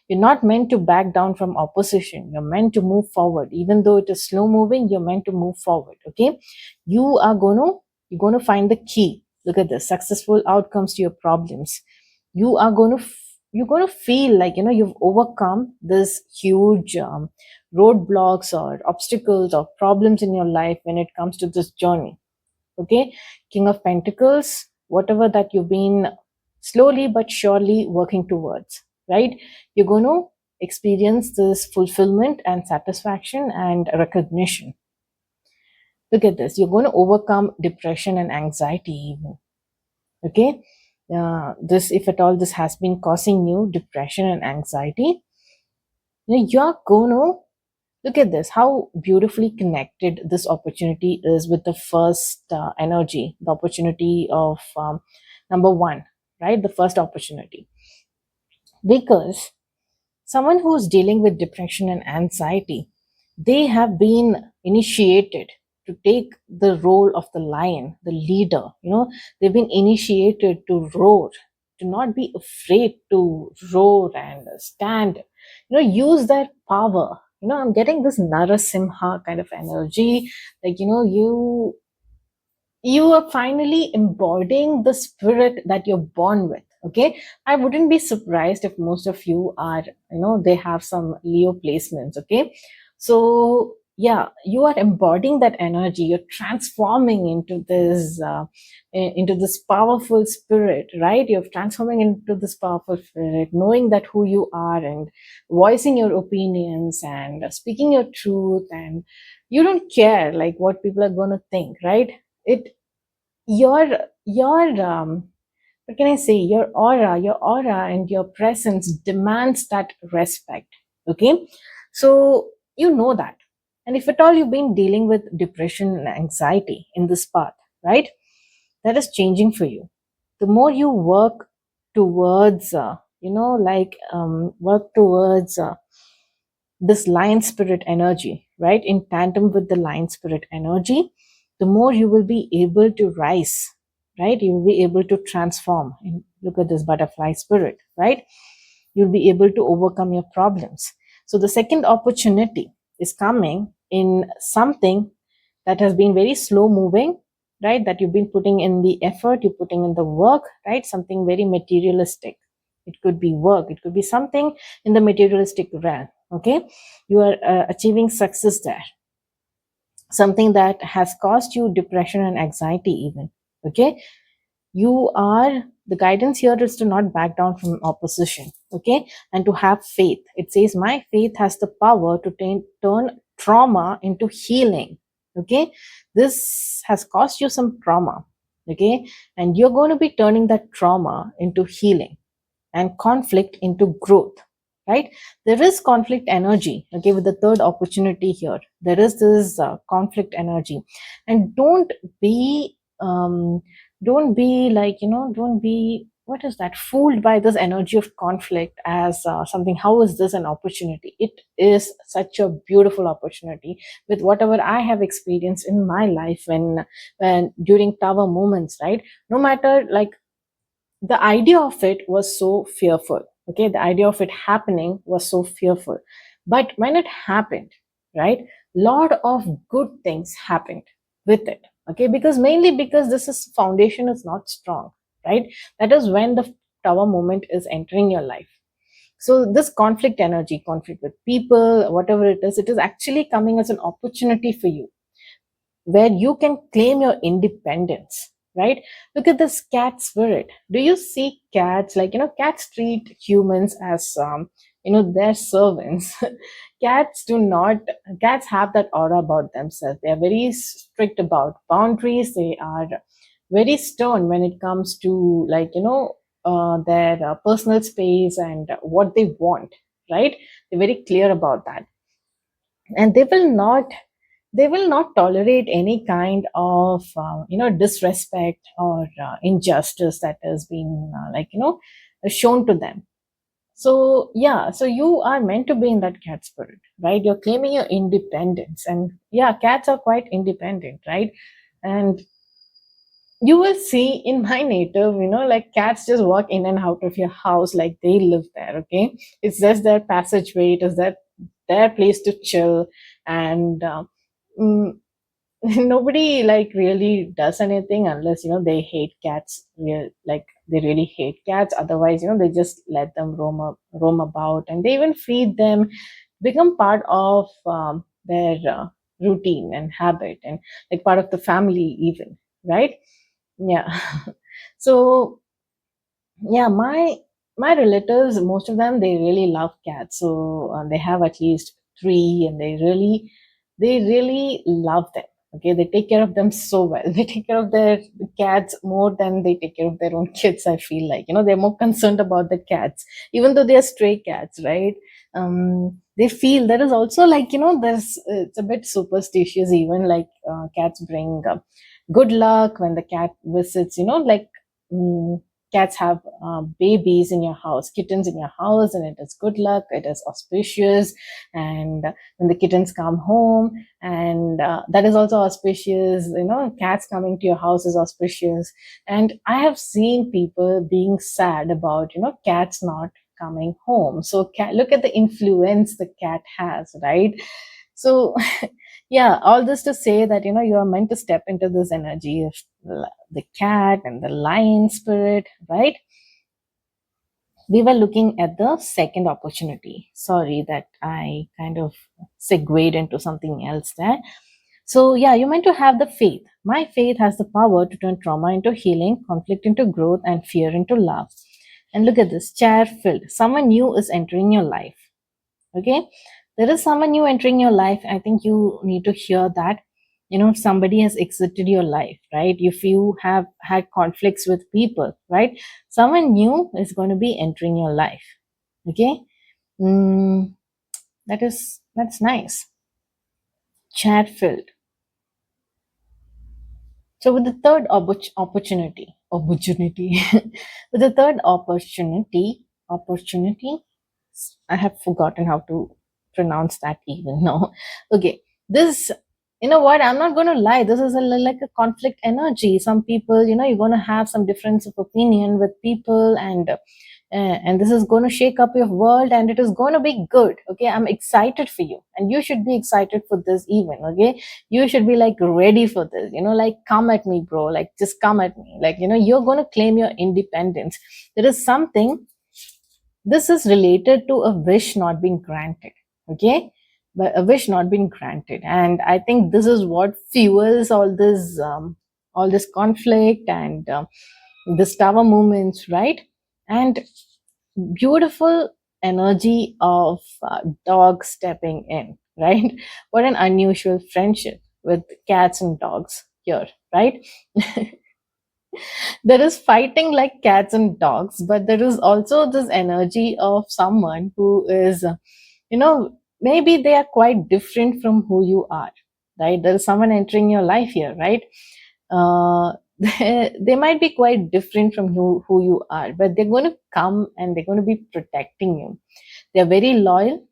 You're not meant to back down from opposition. You're meant to move forward. Even though it is slow moving, you're meant to move forward. Okay. You're going to find the key. Look at this, successful outcomes to your problems. You're going to feel like, you've overcome this huge roadblocks or obstacles or problems in your life when it comes to this journey. Okay. King of Pentacles, whatever that you've been slowly but surely working towards, right? You're going to experience this fulfillment and satisfaction and recognition. Look at this, you're going to overcome depression and anxiety even. Okay. This, if at all this has been causing you depression and anxiety, you're going to look at this, how beautifully connected this opportunity is with the first energy, the opportunity of number one, right? The first opportunity. Because someone who's dealing with depression and anxiety, they have been initiated to take the role of the lion, the leader. They've been initiated to roar, to not be afraid to roar and stand, use their power. I'm getting this Narasimha kind of energy. Like, you are finally embodying the spirit that you're born with. Okay, I wouldn't be surprised if most of you are, they have some Leo placements. Okay, so yeah, you are embodying that energy. You're transforming into this powerful spirit, right? You're transforming into this powerful spirit, knowing that who you are, and voicing your opinions and speaking your truth, and you don't care like what people are going to think, right? It your what can I say, your aura and your presence demands that respect. Okay, so you know that. And if at all you've been dealing with depression and anxiety in this path, right, that is changing for you. The more you work towards work towards this lion spirit energy, right, in tandem with the lion spirit energy, the more you will be able to rise, right? You will be able to transform. And look at this butterfly spirit, right? You'll be able to overcome your problems. So the second opportunity is coming in something that has been very slow moving, right? That you've been putting in the effort, you're putting in the work, right? Something very materialistic. It could be work, it could be something in the materialistic realm. Okay, you are achieving success there, something that has caused you depression and anxiety even. Okay, you are, the guidance here is to not back down from opposition. Okay, and to have faith. It says my faith has the power to turn trauma into healing. Okay, this has caused you some trauma. Okay, and you're going to be turning that trauma into healing and conflict into growth, right? There is conflict energy. Okay, with the third opportunity here, there is this conflict energy. And don't be like, don't be, what is that, fooled by this energy of conflict as something. How is this an opportunity? It is such a beautiful opportunity. With whatever I have experienced in my life, when during tower moments, right? No matter, like, the idea of it was so fearful. Okay, the idea of it happening was so fearful. But when it happened, right, lot of good things happened with it. Okay, because mainly because this is foundation is not strong, right? That is when the tower moment is entering your life. So this conflict energy, conflict with people, whatever it is actually coming as an opportunity for you, where you can claim your independence, right? Look at this cat spirit. Do you see cats, like, cats treat humans as their servants. Cats do not, cats have that aura about themselves. They are very strict about boundaries. They are very stern when it comes to, like, their personal space and what they want, right? They're very clear about that. And they will not tolerate any kind of disrespect or injustice that has been shown to them. So yeah, so you are meant to be in that cat spirit, right? You're claiming your independence. And yeah, cats are quite independent, right? And you will see in my native, like, cats just walk in and out of your house like they live there. Okay, it's just their passageway, it is their place to chill. And mm, nobody, like, really does anything unless they hate cats, like they really hate cats. Otherwise, they just let them roam about, and they even feed them, become part of their routine and habit, and like part of the family even, right? Yeah. So yeah, my relatives, most of them, they really love cats. So they have at least three, and they really love them. Okay, they take care of them so well. They take care of their cats more than they take care of their own kids. I feel like, they're more concerned about the cats, even though they are stray cats, right? They feel there is also, like, there's, it's a bit superstitious even, like, cats bring good luck when the cat visits, like mm, cats have babies in your house, kittens in your house, and it is good luck, it is auspicious. And when the kittens come home, and that is also auspicious, cats coming to your house is auspicious. And I have seen people being sad about, cats not coming home. So look at the influence the cat has, right? So yeah, all this to say that you are meant to step into this energy of the cat and the lion spirit, right? We were looking at the second opportunity. Sorry that I kind of segued into something else there. So yeah, you're meant to have the faith. My faith has the power to turn trauma into healing, conflict into growth, and fear into love. And look at this, chair filled, someone new is entering your life. Okay, there is someone new entering your life. I think you need to hear that. Somebody has exited your life, right? If you have had conflicts with people, right, someone new is going to be entering your life. Okay. mm, that's nice. Chat filled. So with the third opportunity, with the third opportunity, I have forgotten how to pronounce that even now. Okay, this, you know what? I'm not going to lie. This is like a conflict energy. Some people, you're going to have some difference of opinion with people, and this is going to shake up your world, and it is going to be good. Okay, I'm excited for you, and you should be excited for this even. Okay, you should be like ready for this. Like come at me, bro. Like just come at me. Like you're going to claim your independence. There is something, this is related to a wish not being granted. Okay, but a wish not being granted, and I think this is what fuels all this conflict and this tower movements, right? And beautiful energy of dogs stepping in, right? What an unusual friendship with cats and dogs here, right? There is fighting like cats and dogs, but there is also this energy of someone who is, maybe they are quite different from who you are, right? There is someone entering your life here, right? uh, they might be quite different from who you are, but they're going to come and they're going to be protecting you. They're very loyal,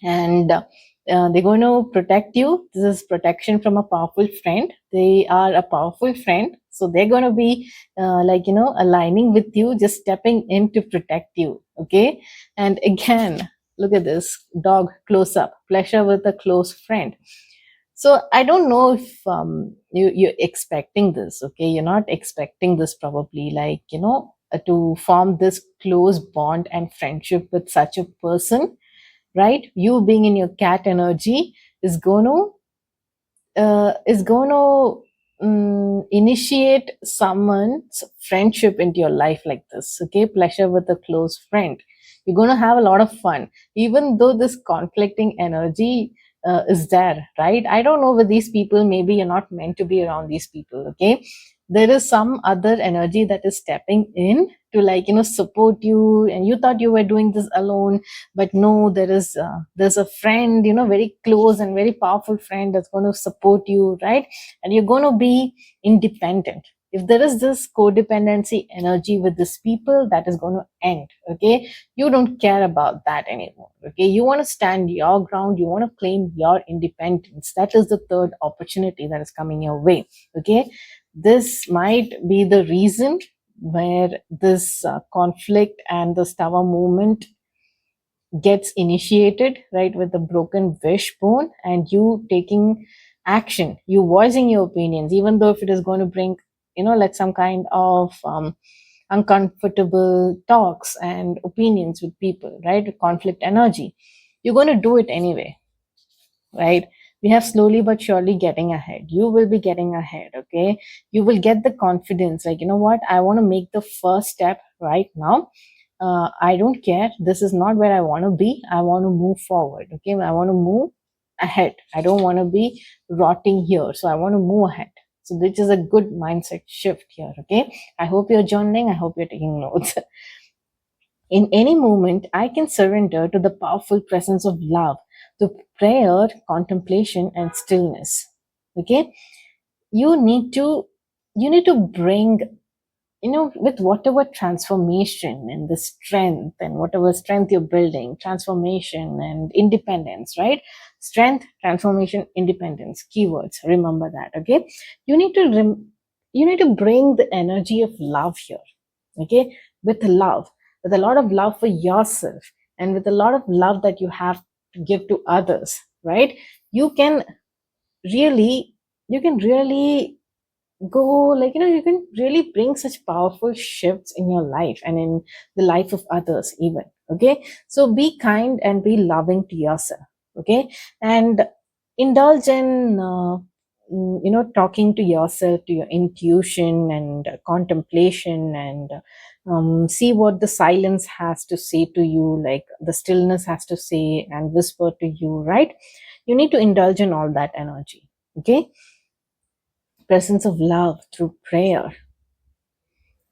and they're going to protect you. This is protection from a powerful friend. They are a powerful friend, so they're going to be aligning with you, just stepping in to protect you. Okay, and again, look at this dog close up, pleasure with a close friend. So I don't know if you're expecting this. Okay, you're not expecting this probably, like to form this close bond and friendship with such a person, right? You being in your cat energy is going to initiate someone's friendship into your life like this. Okay, pleasure with a close friend. You're going to have a lot of fun, even though this conflicting energy is there, right? I don't know with these people, maybe you're not meant to be around these people. Okay, there is some other energy that is stepping in to support you, and you thought you were doing this alone, but no, there's a friend, very close and very powerful friend that's going to support you, right? And you're going to be independent. If there is this codependency energy with these people, that is going to end. Okay, you don't care about that anymore. Okay, you want to stand your ground, you want to claim your independence. That is the third opportunity that is coming your way. Okay, this might be the reason where this conflict and the tower movement gets initiated, right, with the broken wishbone, and you taking action, you voicing your opinions, even though if it is going to bring like some kind of uncomfortable talks and opinions with people, right, with conflict energy, you're going to do it anyway, right? We have slowly but surely getting ahead. You will be getting ahead. Okay, you will get the confidence, like what, I want to make the first step right now. I don't care, this is not where I want to be, I want to move forward. Okay, I want to move ahead, I don't want to be rotting here, so I want to move ahead. So this is a good mindset shift here. Okay, I hope you're journaling, I hope you're taking notes. In any moment, I can surrender to the powerful presence of love, to prayer, contemplation, and stillness. Okay, you need to you need to bring with whatever transformation and the strength and whatever strength you're building, transformation and independence, right? Strength, transformation, independence, keywords. Remember that, okay? You need to you need to bring the energy of love here, okay? With love, with a lot of love for yourself, and with a lot of love that you have to give to others, right? You can really, you can really go, like, you can really bring such powerful shifts in your life and in the life of others even, okay? So be kind and be loving to yourself, okay? And indulge in talking to yourself, to your intuition and contemplation, and see what the silence has to say to you, like the stillness has to say and whisper to you, right? You need to indulge in all that energy, okay? Presence of love through prayer.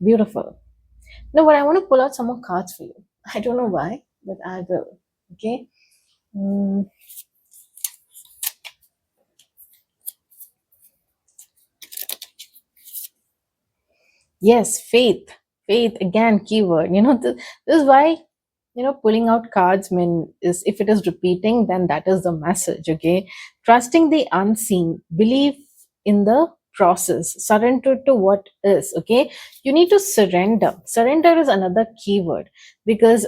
Beautiful. Now, what I want to pull out some more cards for you. I don't know why, but I will. Okay. Mm, yes, faith. Faith again, keyword. This is why pulling out cards mean is, if it is repeating, then that is the message. Okay. Trusting the unseen, believe in the process, surrender to what is. Okay. You need to surrender. Surrender is another keyword, because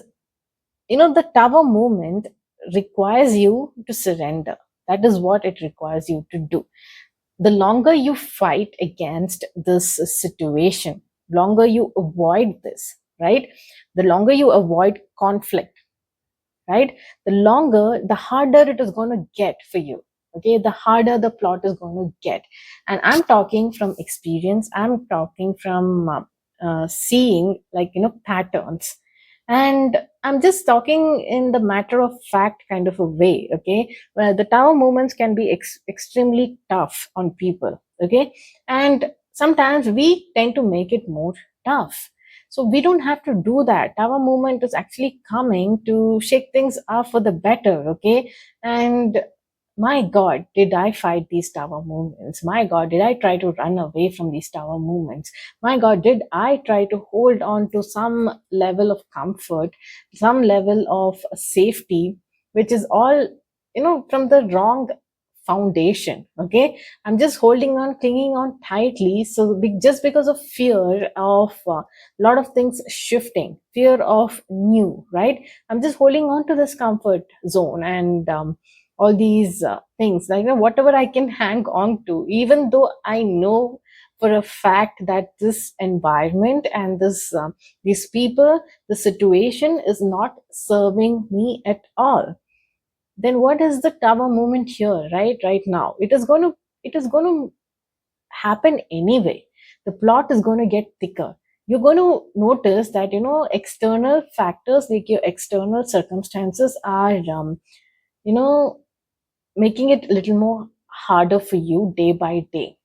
the tower movement requires you to surrender. That is what it requires you to do. The longer you fight against this situation, longer you avoid this, right? The longer you avoid conflict, right? The longer, the harder it is going to get for you. Okay, the harder the plot is going to get. And I'm talking from experience. I'm talking from seeing, like, patterns. And I'm just talking in the matter of fact kind of a way, okay? Where the tower movements can be extremely tough on people, okay? And sometimes we tend to make it more tough. So we don't have to do that. Our movement is actually coming to shake things up for the better, okay? And my God, did I fight these tower movements? My God, did I try to run away from these tower movements? My God, did I try to hold on to some level of comfort, some level of safety, which is all, from the wrong foundation, okay? I'm just holding on, clinging on tightly. So just because of fear of a lot of things shifting, fear of new, right? I'm just holding on to this comfort zone, and all these things, like, whatever I can hang on to, even though I know for a fact that this environment and these people, the situation is not serving me at all. Then what is the tower movement here, right now? It is going to happen anyway. The plot is going to get thicker. You're going to notice that, external factors, like your external circumstances, are you know making it a little more harder for you day by day.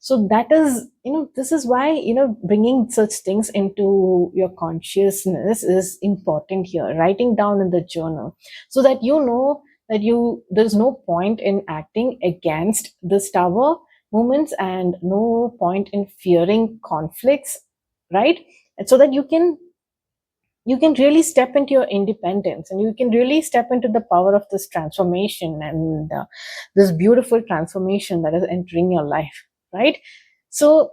So that is, this is why, bringing such things into your consciousness is important here. Writing down in the journal, so that that there's no point in acting against this tower movements, and no point in fearing conflicts, right? And so that you can really step into your independence, and you can really step into the power of this transformation, and this beautiful transformation that is entering your life, right? So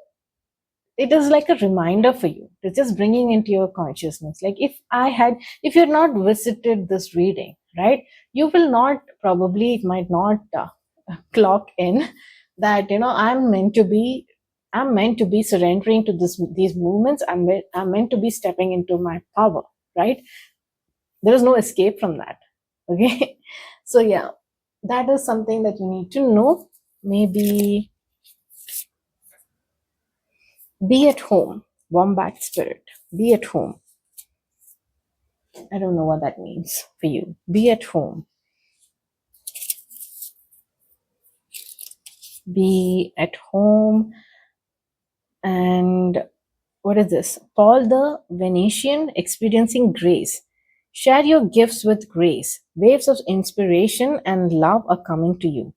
it is like a reminder for you. It's just bringing into your consciousness, like, if you're not visited this reading, right, you will not, probably it might not clock in that, I'm meant to be surrendering to these movements. I'm meant to be stepping into my power, right? There is no escape from that, okay? So yeah, that is something that you need to know. Maybe be at home. Wombat spirit, be at home. I don't know what that means for you. Be at home. Be at home. And what is this? Paul the Venetian, experiencing grace. Share your gifts with grace. Waves of inspiration and love are coming to you.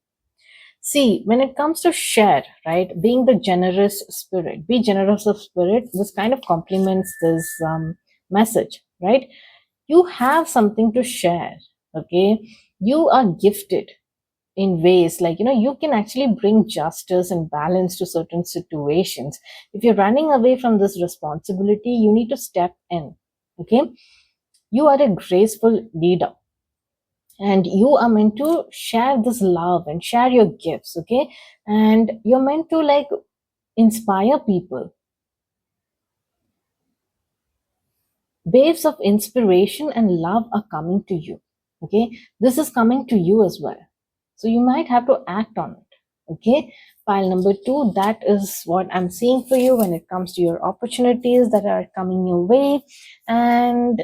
See, when it comes to share, right, being the generous spirit, be generous of spirit, this kind of complements this message, right? You have something to share, okay? You are gifted in ways like, you can actually bring justice and balance to certain situations. If you're running away from this responsibility, you need to step in, okay? You are a graceful leader, and you are meant to share this love and share your gifts, okay? And you're meant to like inspire people. Waves of inspiration and love are coming to you, okay? This is coming to you as well, so you might have to act on it, okay? Pile number 2, that is what I'm seeing for you when it comes to your opportunities that are coming your way. And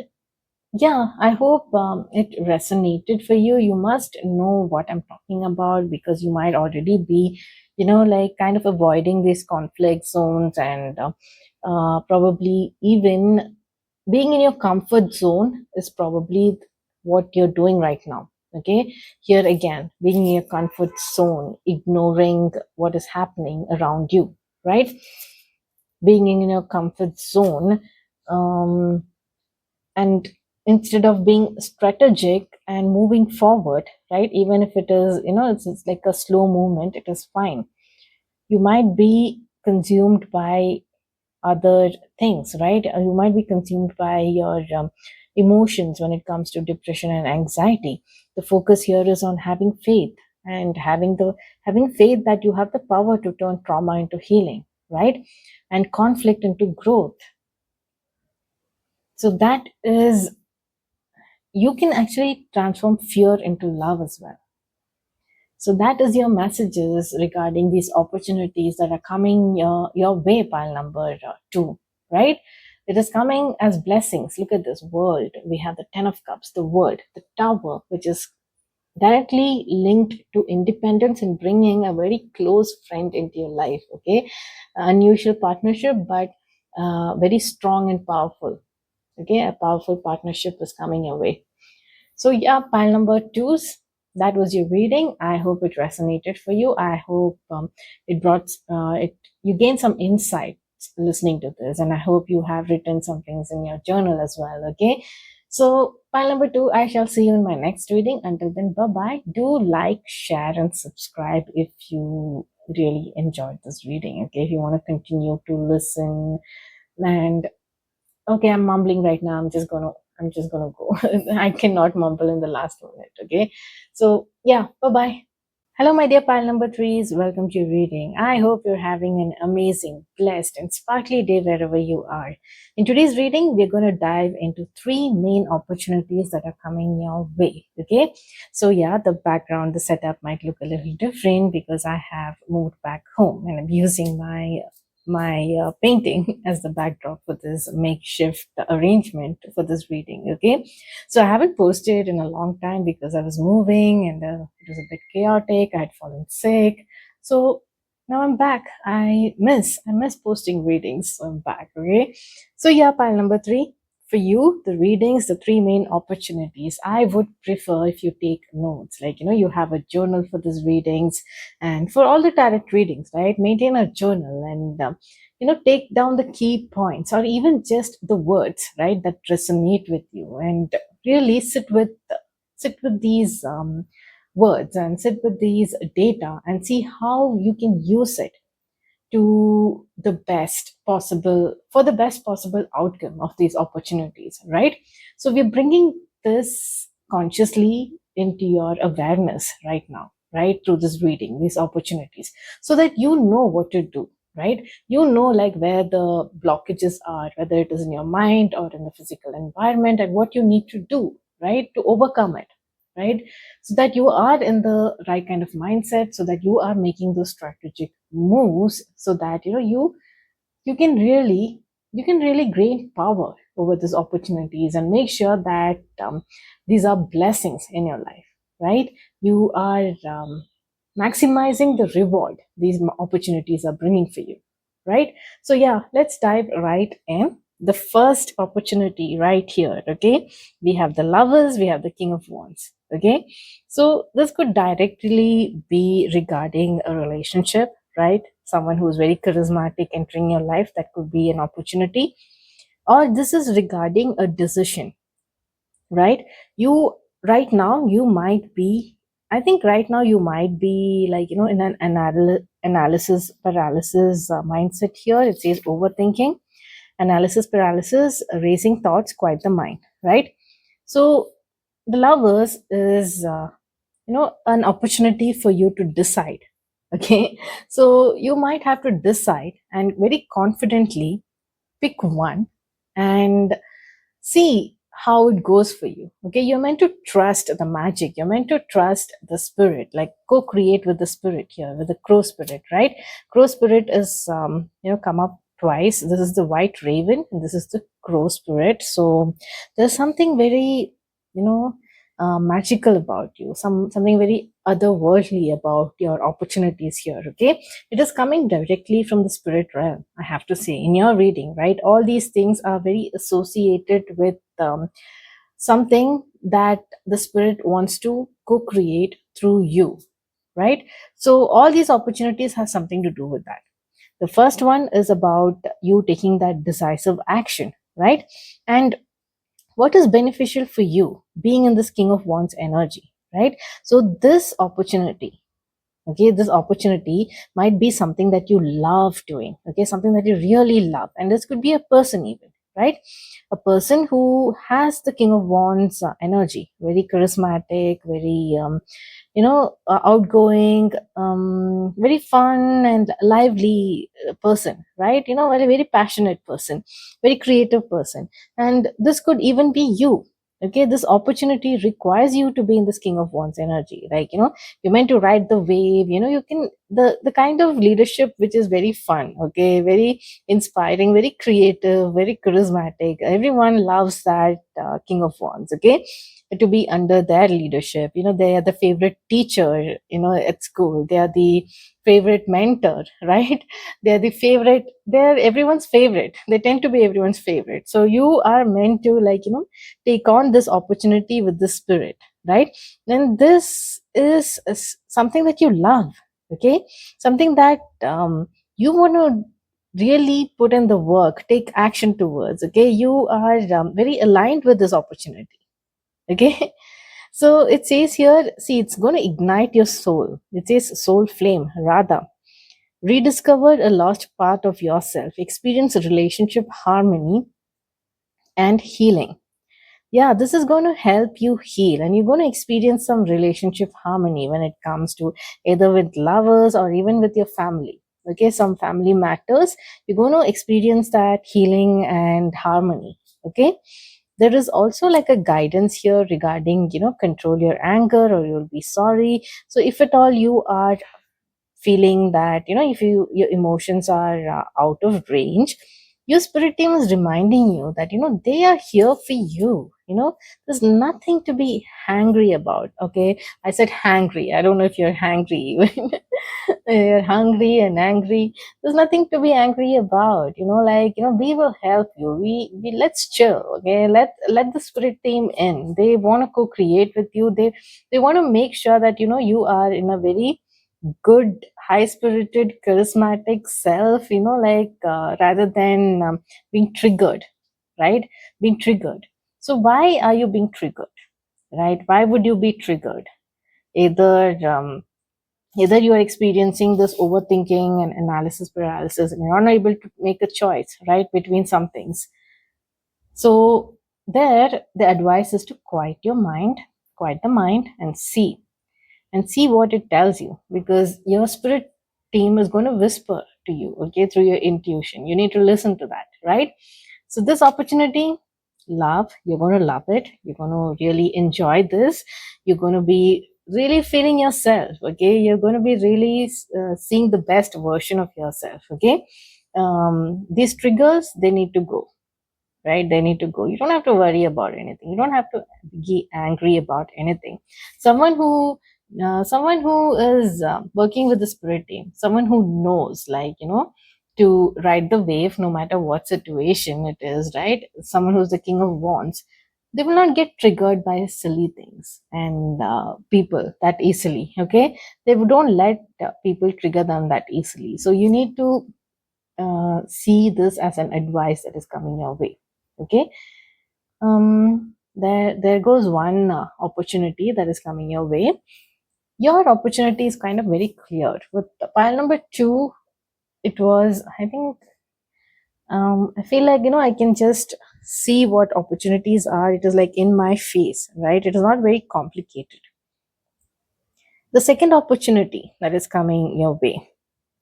yeah, I hope it resonated for you. You must know what I'm talking about, because you might already be, like kind of avoiding these conflict zones, and probably even being in your comfort zone is probably what you're doing right now. Okay, here again, being in your comfort zone, ignoring what is happening around you, right? Being in your comfort zone, um, and instead of being strategic and moving forward, right? Even if it is, it's like a slow movement, it is fine. You might be consumed by other things, right? You might be consumed by your emotions when it comes to depression and anxiety. The focus here is on having faith, and having faith that you have the power to turn trauma into healing, right? And conflict into growth. So that is, you can actually transform fear into love as well. So that is your messages regarding these opportunities that are coming your way, pile number 2, right? It is coming as blessings. Look at this world. We have the 10 of cups, the world, the tower, which is directly linked to independence and bringing a very close friend into your life, okay? Unusual partnership, but very strong and powerful, okay? A powerful partnership is coming your way. So yeah, pile number 2s, that was your reading. I hope it resonated for you. I hope it brought it. You gained some insight listening to this, and I hope you have written some things in your journal as well. Okay, so pile number 2. I shall see you in my next reading. Until then, bye bye. Do like, share, and subscribe if you really enjoyed this reading. Okay, if you want to continue to listen. And okay, I'm mumbling right now. I'm just gonna go. I cannot mumble in the last minute. Okay. So yeah, bye-bye. Hello, my dear pile number 3s. Welcome to your reading. I hope you're having an amazing, blessed, and sparkly day wherever you are. In today's reading, we're going to dive into 3 main opportunities that are coming your way. Okay. So yeah, the background, the setup might look a little different because I have moved back home and I'm using my painting as the backdrop for this makeshift arrangement for this reading. Okay, so I haven't posted in a long time because I was moving, and it was a bit chaotic. I had fallen sick, so now I'm back. I miss posting readings, so I'm back. Okay, so yeah, pile number 3 for you, the readings, the 3 main opportunities. I would prefer if you take notes, like you have a journal for these readings, and for all the tarot readings, right? Maintain a journal and take down the key points, or even just the words, right, that resonate with you, and really sit with these words, and sit with these data, and see how you can use it to the best possible for the best possible outcome of these opportunities, right? So we're bringing this consciously into your awareness right now, right, through this reading, these opportunities, so that you know what to do, right? You know, like where the blockages are, whether it is in your mind or in the physical environment, and what you need to do, right, to overcome it, right? So that you are in the right kind of mindset, so that you are making those strategic moves, so that you can really gain power over these opportunities, and make sure that these are blessings in your life, right? You are maximizing the reward these opportunities are bringing for you, right? So yeah, let's dive right in. The first opportunity right here, okay? We have the lovers, we have the king of wands. Okay, so this could directly be regarding a relationship, right? Someone who's very charismatic entering your life, that could be an opportunity. Or this is regarding a decision, right? You right now you might be, I think right now you might be like, in an analysis paralysis mindset. Here it says overthinking, analysis paralysis, racing thoughts, quite the mind, right? So the lovers is an opportunity for you to decide. Okay, so you might have to decide and very confidently pick one and see how it goes for you. Okay, you're meant to trust the magic, you're meant to trust the spirit, like co-create with the spirit here, with the crow spirit, right? Crow spirit is come up twice. This is the white raven and this is the crow spirit. So there's something very, you know magical about you, something very otherworldly about your opportunities here. Okay, it is coming directly from the spirit realm, I have to say, in your reading, right? All these things are very associated with something that the spirit wants to co-create through you, right? So all these opportunities have something to do with that. The first one is about you taking that decisive action, right? And what is beneficial for you being in this king of wands energy, right? So this opportunity, okay, this opportunity might be something that you love doing, okay, something that you really love. And this could be a person even, right? A person who has the king of wands energy, very charismatic, very outgoing, very fun and lively person, right? Very passionate person, very creative person. And this could even be you. Okay, this opportunity requires you to be in this king of wands energy, like, you're meant to ride the wave. You can, the kind of leadership which is very fun, okay, very inspiring, very creative, very charismatic. Everyone loves that king of wands, okay, to be under their leadership. They are the favorite teacher, at school. They are the favorite mentor, right? They're the favorite, they're everyone's favorite. They tend to be everyone's favorite. So you are meant to, like, take on this opportunity with the spirit, right? And this is something that you love, okay, something that you want to really put in the work, take action towards. Okay, you are very aligned with this opportunity. Okay, so it says here, see, it's going to ignite your soul. It says soul flame, rather. Rediscover a lost part of yourself, experience relationship harmony and healing. Yeah, this is going to help you heal, and you're going to experience some relationship harmony when it comes to either with lovers or even with your family. Okay, some family matters, you're going to experience that healing and harmony. Okay, there is also like a guidance here regarding, control your anger or you'll be sorry. So if at all you are feeling that, if your emotions are out of range, your spirit team is reminding you that, they are here for you. There's nothing to be hangry about. Okay, I said hangry, I don't know if you're hangry. You're hungry and angry, there's nothing to be angry about. Like, we will help you. We let's chill. Okay, let the spirit team in. They want to co-create with you. They want to make sure that, you are in a very good, high spirited, charismatic self, like, rather than being triggered, right? Being triggered. So why are you being triggered, right? Why would you be triggered? Either you are experiencing this overthinking and analysis paralysis and you're not able to make a choice, right, between some things. So there, the advice is to quiet the mind and see what it tells you, because your spirit team is going to whisper to you, okay, through your intuition. You need to listen to that, right? So this opportunity, love, you're going to love it. You're going to really enjoy this. You're going to be really feeling yourself, okay? You're going to be really seeing the best version of yourself, okay? These triggers, they need to go, right? They need to go. You don't have to worry about anything. You don't have to be angry about anything. Someone who is working with the spirit team, someone who knows, like, to ride the wave no matter what situation it is, right? Someone who's the king of wands, They will not get triggered by silly things and people that easily. Okay, they don't let people trigger them that easily. So you need to see this as an advice that is coming your way. Okay, there goes one opportunity that is coming your way. Your opportunity is kind of very clear. With pile number two, it was, I think, I feel like, I can just see what opportunities are. It is like in my face, right? It is not very complicated. The second opportunity that is coming your way,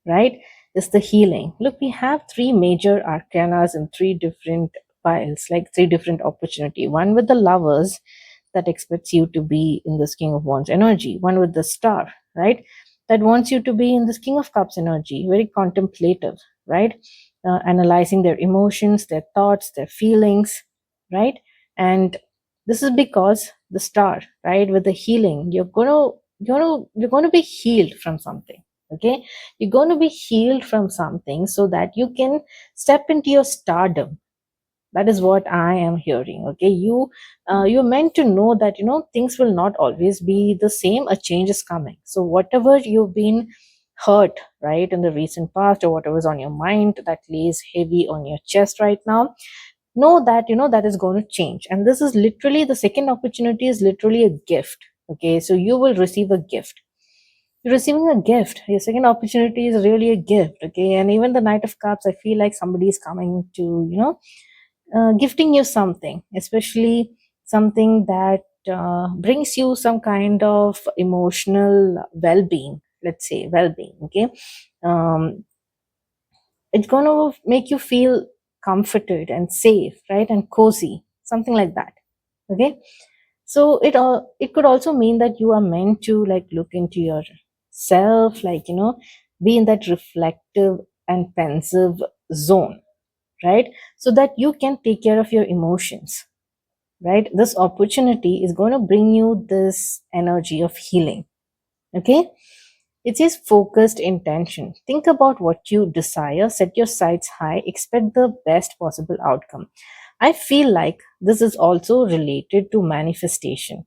right, is the healing. Look, we have three major arcanas in three different piles, like three different opportunity. One with the lovers, that expects you to be in this King of Wands energy. One with the star, right, that wants you to be in this King of Cups energy, very contemplative, right, analyzing their emotions, their thoughts, their feelings, right. And this is because the star, right, with the healing, you're going to be healed from something. Okay, you're going to be healed from something so that you can step into your stardom. That is what I am hearing. Okay, you're meant to know that things will not always be the same. A change is coming. So whatever you've been hurt, right, in the recent past, or whatever's on your mind that lays heavy on your chest right now, know that that is going to change. And this is literally, the second opportunity is literally a gift. Okay, so you will receive a gift. You're receiving a gift. Your second opportunity is really a gift. Okay, and even the Knight of Cups, I feel like somebody is coming to gifting you something, especially something that brings you some kind of emotional well-being. Let's say well-being. Okay, um, it's going to make you feel comforted and safe, right, and cozy, something like that. Okay, so it could also mean that you are meant to like look into yourself, like be in that reflective and pensive zone, right, so that you can take care of your emotions, right. This opportunity is going to bring you this energy of healing. Okay, it says focused intention. Think about what you desire, set your sights high, expect the best possible outcome. I feel like this is also related to manifestation.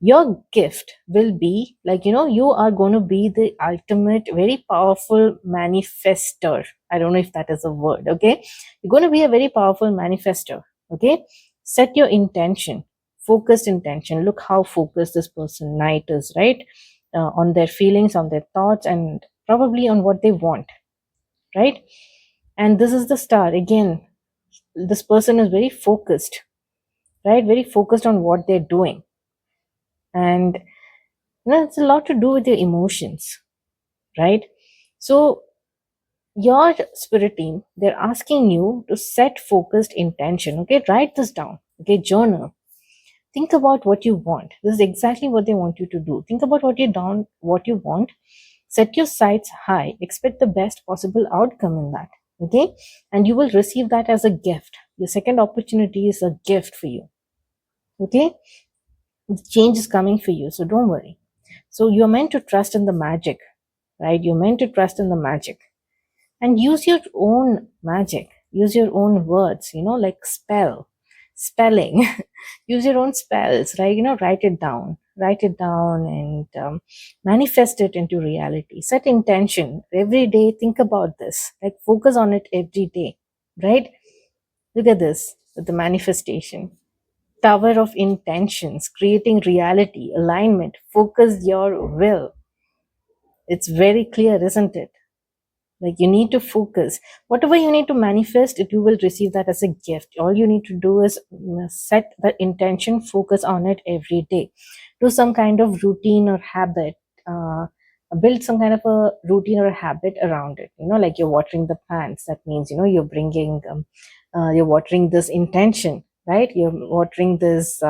Your gift will be like, you are going to be the ultimate, very powerful manifester. I don't know if that is a word. Okay, you're going to be a very powerful manifester. Okay, set your intention, focused intention. Look how focused this person Knight is, right, on their feelings, on their thoughts, and probably on what they want, right. And this is the star again. This person is very focused, right, very focused on what they're doing. And it's a lot to do with your emotions, right. So your spirit team, they're asking you to set focused intention. Okay, write this down. Okay, journal. Think about what you want. This is exactly what they want you to do. Think about what you want. Set your sights high. Expect the best possible outcome in that. Okay, and you will receive that as a gift. Your second opportunity is a gift for you. Okay, the change is coming for you, so don't worry. So you're meant to trust in the magic, right? You're meant to trust in the magic and use your own magic. Use your own words, like spelling. Use your own spells, right? Write it down and manifest it into reality. Set intention every day. Think about this, like focus on it every day, right? Look at this with the manifestation. Tower of intentions, creating reality, alignment, focus your will. It's very clear, isn't it? Like you need to focus. Whatever you need to manifest, it you will receive that as a gift. All you need to do is set the intention, focus on it every day. Do some kind of routine or habit. Build some kind of a routine or a habit around it. Like you're watering the plants. That means you're watering this intention, right? You're watering this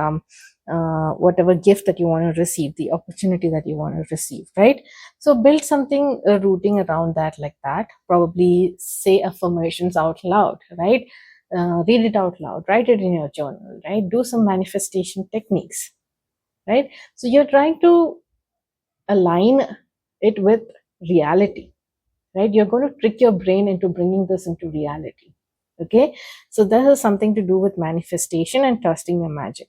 whatever gift that you want to receive, the opportunity that you want to receive, right? So build something rooting around that, like that. Probably say affirmations out loud, right? Read it out loud, write it in your journal, right? Do some manifestation techniques, right? So you're trying to align it with reality, right? You're going to trick your brain into bringing this into reality. Okay, so this has something to do with manifestation and trusting your magic.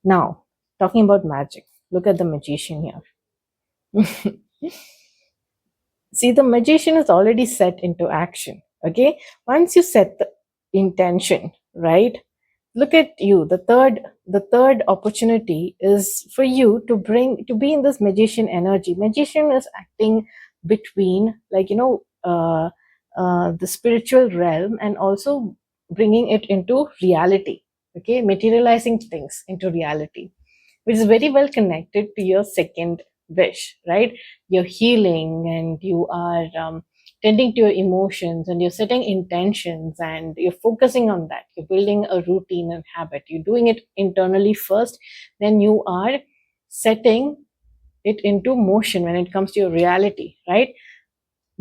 Now, talking about magic, look at the magician here. See, the magician is already set into action. Okay, once you set the intention, right? Look at you. The third opportunity is for you to be in this magician energy. Magician is acting between, like, the spiritual realm and also bringing it into reality. Okay, materializing things into reality, which is very well connected to your second wish, right? You're healing and you are tending to your emotions and you're setting intentions and you're focusing on that. You're building a routine and habit. You're doing it internally first, then you are setting it into motion when it comes to your reality, right?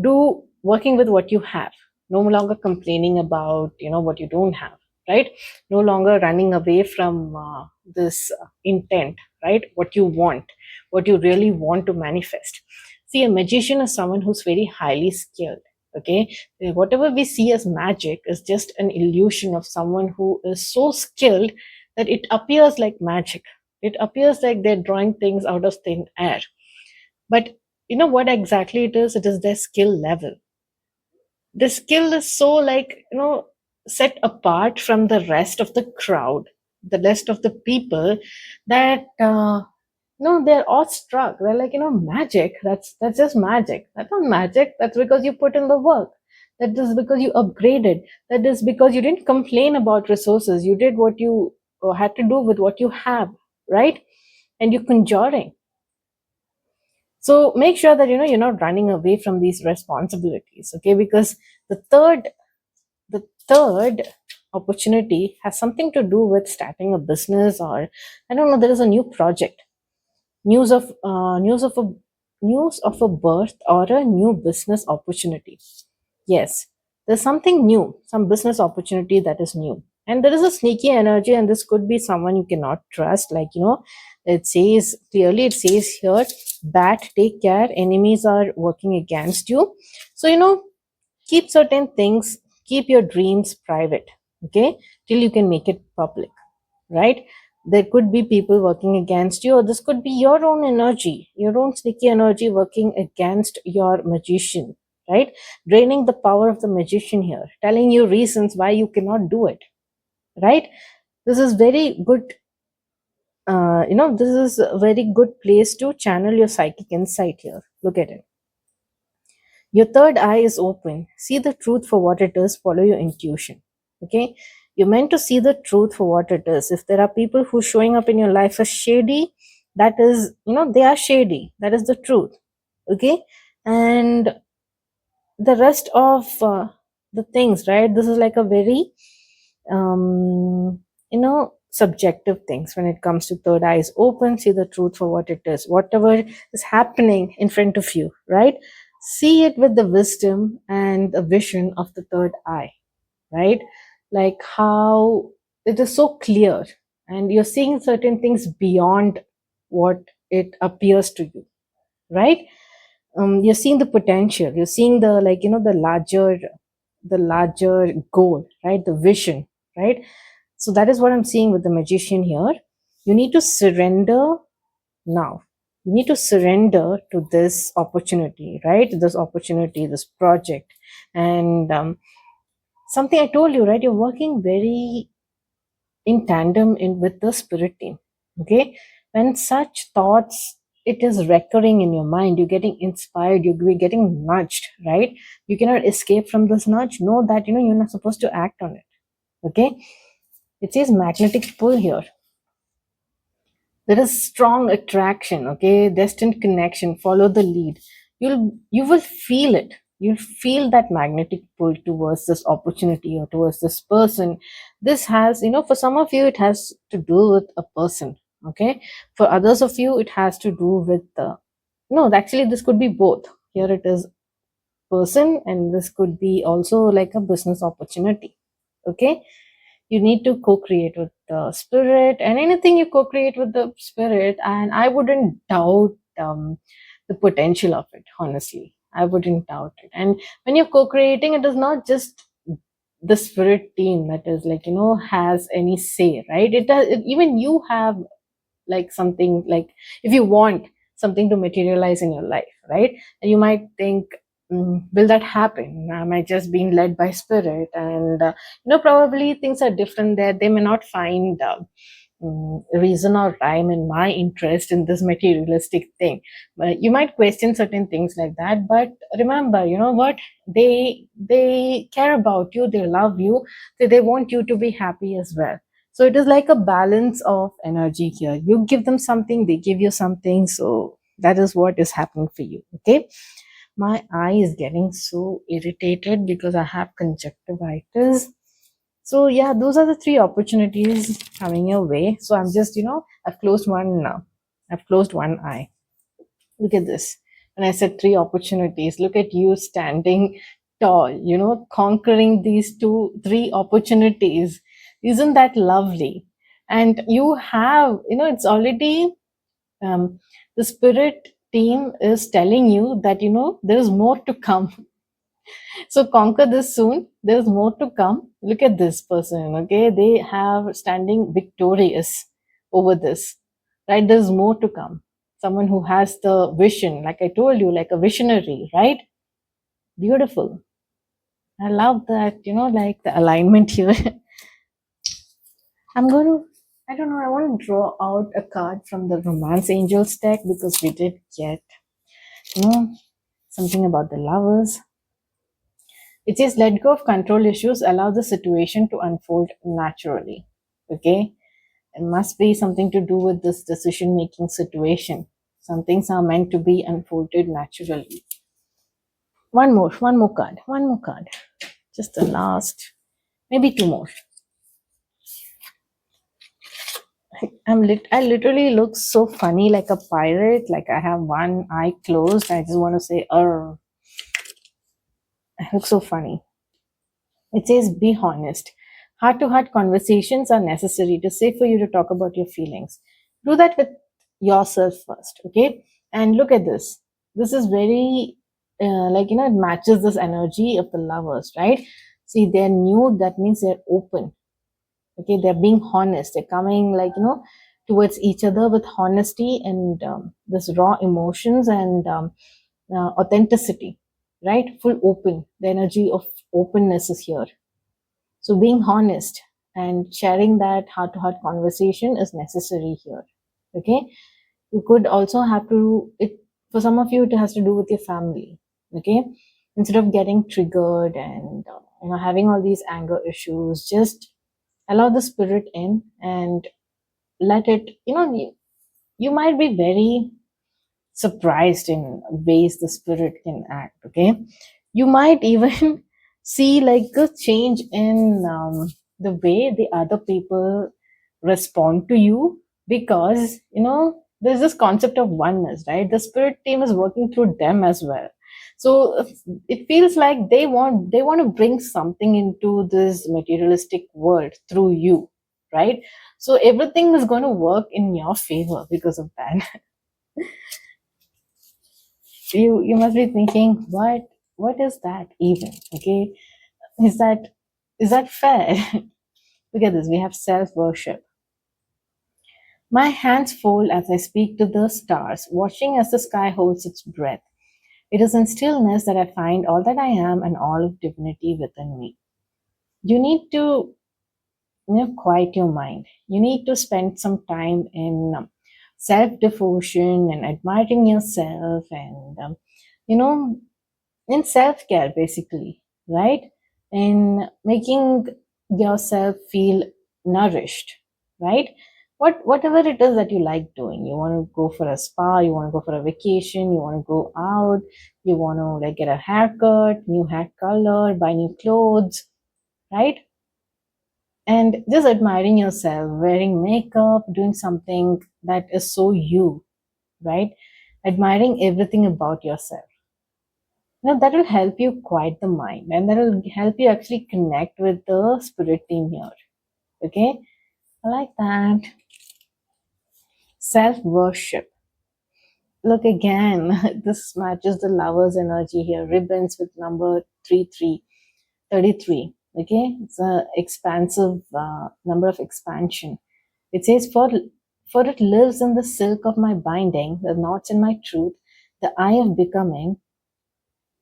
Do working with what you have, no longer complaining about what you don't have, right? No longer running away from this intent, right? What you want, what you really want to manifest. See, a magician is someone who's very highly skilled. Okay, whatever we see as magic is just an illusion of someone who is so skilled that it appears like magic. It appears like they're drawing things out of thin air, but you know what exactly it is? It is their skill level. The skill is so, like, set apart from the rest of the crowd, the rest of the people, that they're awestruck. They're like, magic, that's just magic. That's not magic. That's because you put in the work. That is because you upgraded. That is because you didn't complain about resources. You did what you had to do with what you have, right? And you're conjuring. So make sure that you're not running away from these responsibilities, okay? Because the third opportunity has something to do with starting a business, or I don't know, there is a new project, news of news of a birth or a new business opportunity. Yes, there's something new, some business opportunity that is new. And there is a sneaky energy, and this could be someone you cannot trust. Like, it says clearly, it says here, bat, take care, enemies are working against you. So, keep certain things, keep your dreams private, okay, till you can make it public, right? There could be people working against you, or this could be your own energy, your own sneaky energy working against your magician, right? Draining the power of the magician here, telling you reasons why you cannot do it, right? This is very good. This is a very good place to channel your psychic insight here. Look at it. Your third eye is open. See the truth for what it is. Follow your intuition. Okay? You're meant to see the truth for what it is. If there are people who showing up in your life as shady, that is, they are shady. That is the truth. Okay? And the rest of the things, right? This is like a very, subjective things when it comes to third eye is open. See the truth for what it is. Whatever is happening in front of you, right? See it with the wisdom and the vision of the third eye, right? Like how it is so clear, and you're seeing certain things beyond what it appears to you, right? You're seeing the potential, you're seeing the, like, the larger goal, right? The vision, right? So that is what I'm seeing with the magician here. You need to surrender now. You need to surrender to this opportunity, right? This opportunity, this project. And something I told you, right? You're working very in tandem with the spirit team. Okay? When such thoughts, it is recurring in your mind, you're getting inspired, you're getting nudged, right? You cannot escape from this nudge. Know that you're not supposed to act on it. Okay? It says magnetic pull here. There is strong attraction, okay, destined connection. Follow the lead. You will feel it. You'll feel that magnetic pull towards this opportunity or towards this person. This has, for some of you, it has to do with a person. Okay, for others of you, it has to do with no. Actually, this could be both. Here it is person, and this could be also like a business opportunity. Okay, you need to co-create with the spirit, and anything you co-create with the spirit, and I wouldn't doubt the potential of it. Honestly, I wouldn't doubt it. And when you're co-creating, it is not just the spirit team that is, like, has any say, right? Even you have like something, like if you want something to materialize in your life, right? And you might think, will that happen? Am I just being led by spirit? And probably things are different there. They may not find reason or rhyme in my interest in this materialistic thing. But you might question certain things like that, but remember, you know what, they care about you, they love you, they want you to be happy as well. So it is like a balance of energy here. You give them something, they give you something. So that is what is happening for you. Okay, my eye is getting so irritated because I have conjunctivitis. So yeah, those are the three opportunities coming your way. So I'm just, I've closed one now. I've closed one eye. Look at this. When I said three opportunities, look at you standing tall, conquering these three opportunities. Isn't that lovely? And you have, it's already, um, the spirit team is telling you that, there's more to come. So conquer this soon. There's more to come. Look at this person. Okay, they have standing victorious over this. Right, there's more to come. Someone who has the vision, like I told you, like a visionary. Right, beautiful. I love that. Like the alignment here. I'm going to. I don't know. I want to draw out a card from the Romance Angels deck because we did get, something about the lovers. It says, let go of control issues, allow the situation to unfold naturally. Okay? It must be something to do with this decision making situation. Some things are meant to be unfolded naturally. One more card. Just the last, maybe two more. I literally look so funny like a pirate, like I have one eye closed. I just want to say, I look so funny. It says, be honest. Heart to heart conversations are necessary to safe for you to talk about your feelings. Do that with yourself first, okay? And look at this. This is very, it matches this energy of the lovers, right? See, they're new, that means they're open, okay? They're being honest. They're coming, towards each other with honesty and this raw emotions and authenticity, right? Full open. The energy of openness is here. So being honest and sharing that heart to heart conversation is necessary here. Okay. You could also have to, it for some of you, it has to do with your family. Okay. Instead of getting triggered and, having all these anger issues, just allow the spirit in and let it, you might be very surprised in ways the spirit can act. Okay, you might even see like a change in the way the other people respond to you, because there's this concept of oneness, right? The spirit team is working through them as well. So it feels like they want to bring something into this materialistic world through you, right? So everything is going to work in your favor because of that. You must be thinking, what is that even? Okay, is that fair? Look at this. We have self worship. My hands fold as I speak to the stars, watching as the sky holds its breath. It is in stillness that I find all that I am and all of divinity within me. You need to, quiet your mind. You need to spend some time in self devotion and admiring yourself, and you know in self care, basically, right? In making yourself feel nourished, right? Whatever it is that you like doing, you want to go for a spa, you want to go for a vacation, you want to go out, you want to like get a haircut, new hair color, buy new clothes, right? And just admiring yourself, wearing makeup, doing something that is so you, right? Admiring everything about yourself. That will help you quiet the mind, and that will help you actually connect with the spirit team here. Okay, I like that. Self worship. Look again, this matches the lover's energy here. Ribbons with number 33. Okay, it's a expansive number of expansion. It says, For it lives in the silk of my binding, the knots in my truth, the eye of becoming,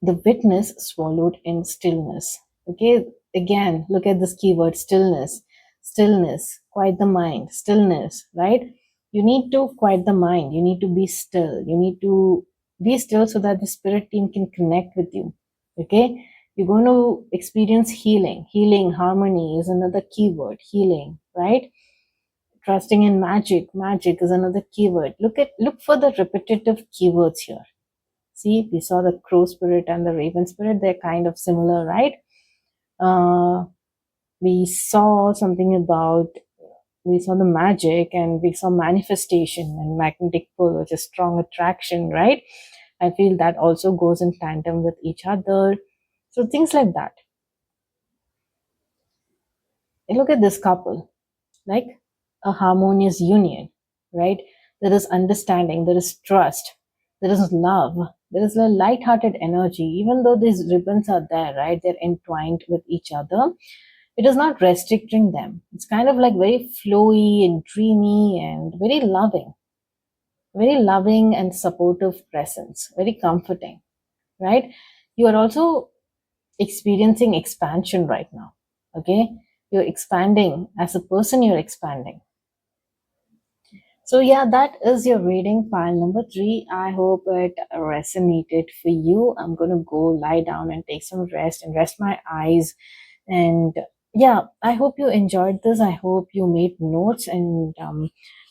the witness swallowed in stillness. Okay, again, look at this keyword stillness. Stillness, quiet the mind, stillness, right? You need to quiet the mind. You need to be still. You need to be still so that the spirit team can connect with you. Okay, you're going to experience healing. Healing, harmony is another keyword. Healing, right? Trusting in magic. Magic is another keyword. Look for the repetitive keywords here. See, we saw the crow spirit and the raven spirit. They're kind of similar, right? Uh, we saw something about, we saw the magic and we saw manifestation and magnetic pull, which is strong attraction, right? I feel that also goes in tandem with each other. So things like that. And look at this couple, like a harmonious union, right? There is understanding, there is trust, there is love, there is a light-hearted energy. Even though these ribbons are there, right? They're entwined with each other. It is not restricting them. It's kind of like very flowy and dreamy and very loving and supportive presence, very comforting, right? You are also experiencing expansion right now. Okay, you're expanding as a person, you're expanding. So yeah, that is your reading file number 3. I hope it resonated for you. I'm gonna go lie down and take some rest and rest my eyes. And yeah, I hope you enjoyed this. I hope you made notes and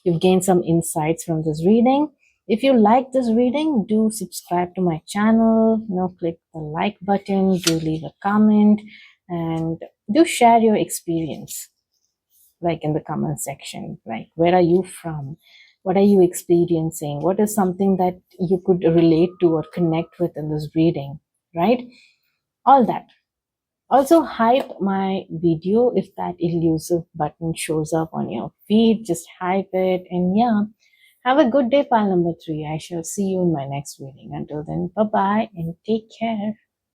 you've gained some insights from this reading. If you like this reading, do subscribe to my channel. Click the like button. Do leave a comment and do share your experience, like in the comment section. Like, where are you from? What are you experiencing? What is something that you could relate to or connect with in this reading, right? All that. Also, hype my video. If that elusive button shows up on your feed, just hype it. And yeah, have a good day, pile number 3. I shall see you in my next reading. Until then, bye bye and take care.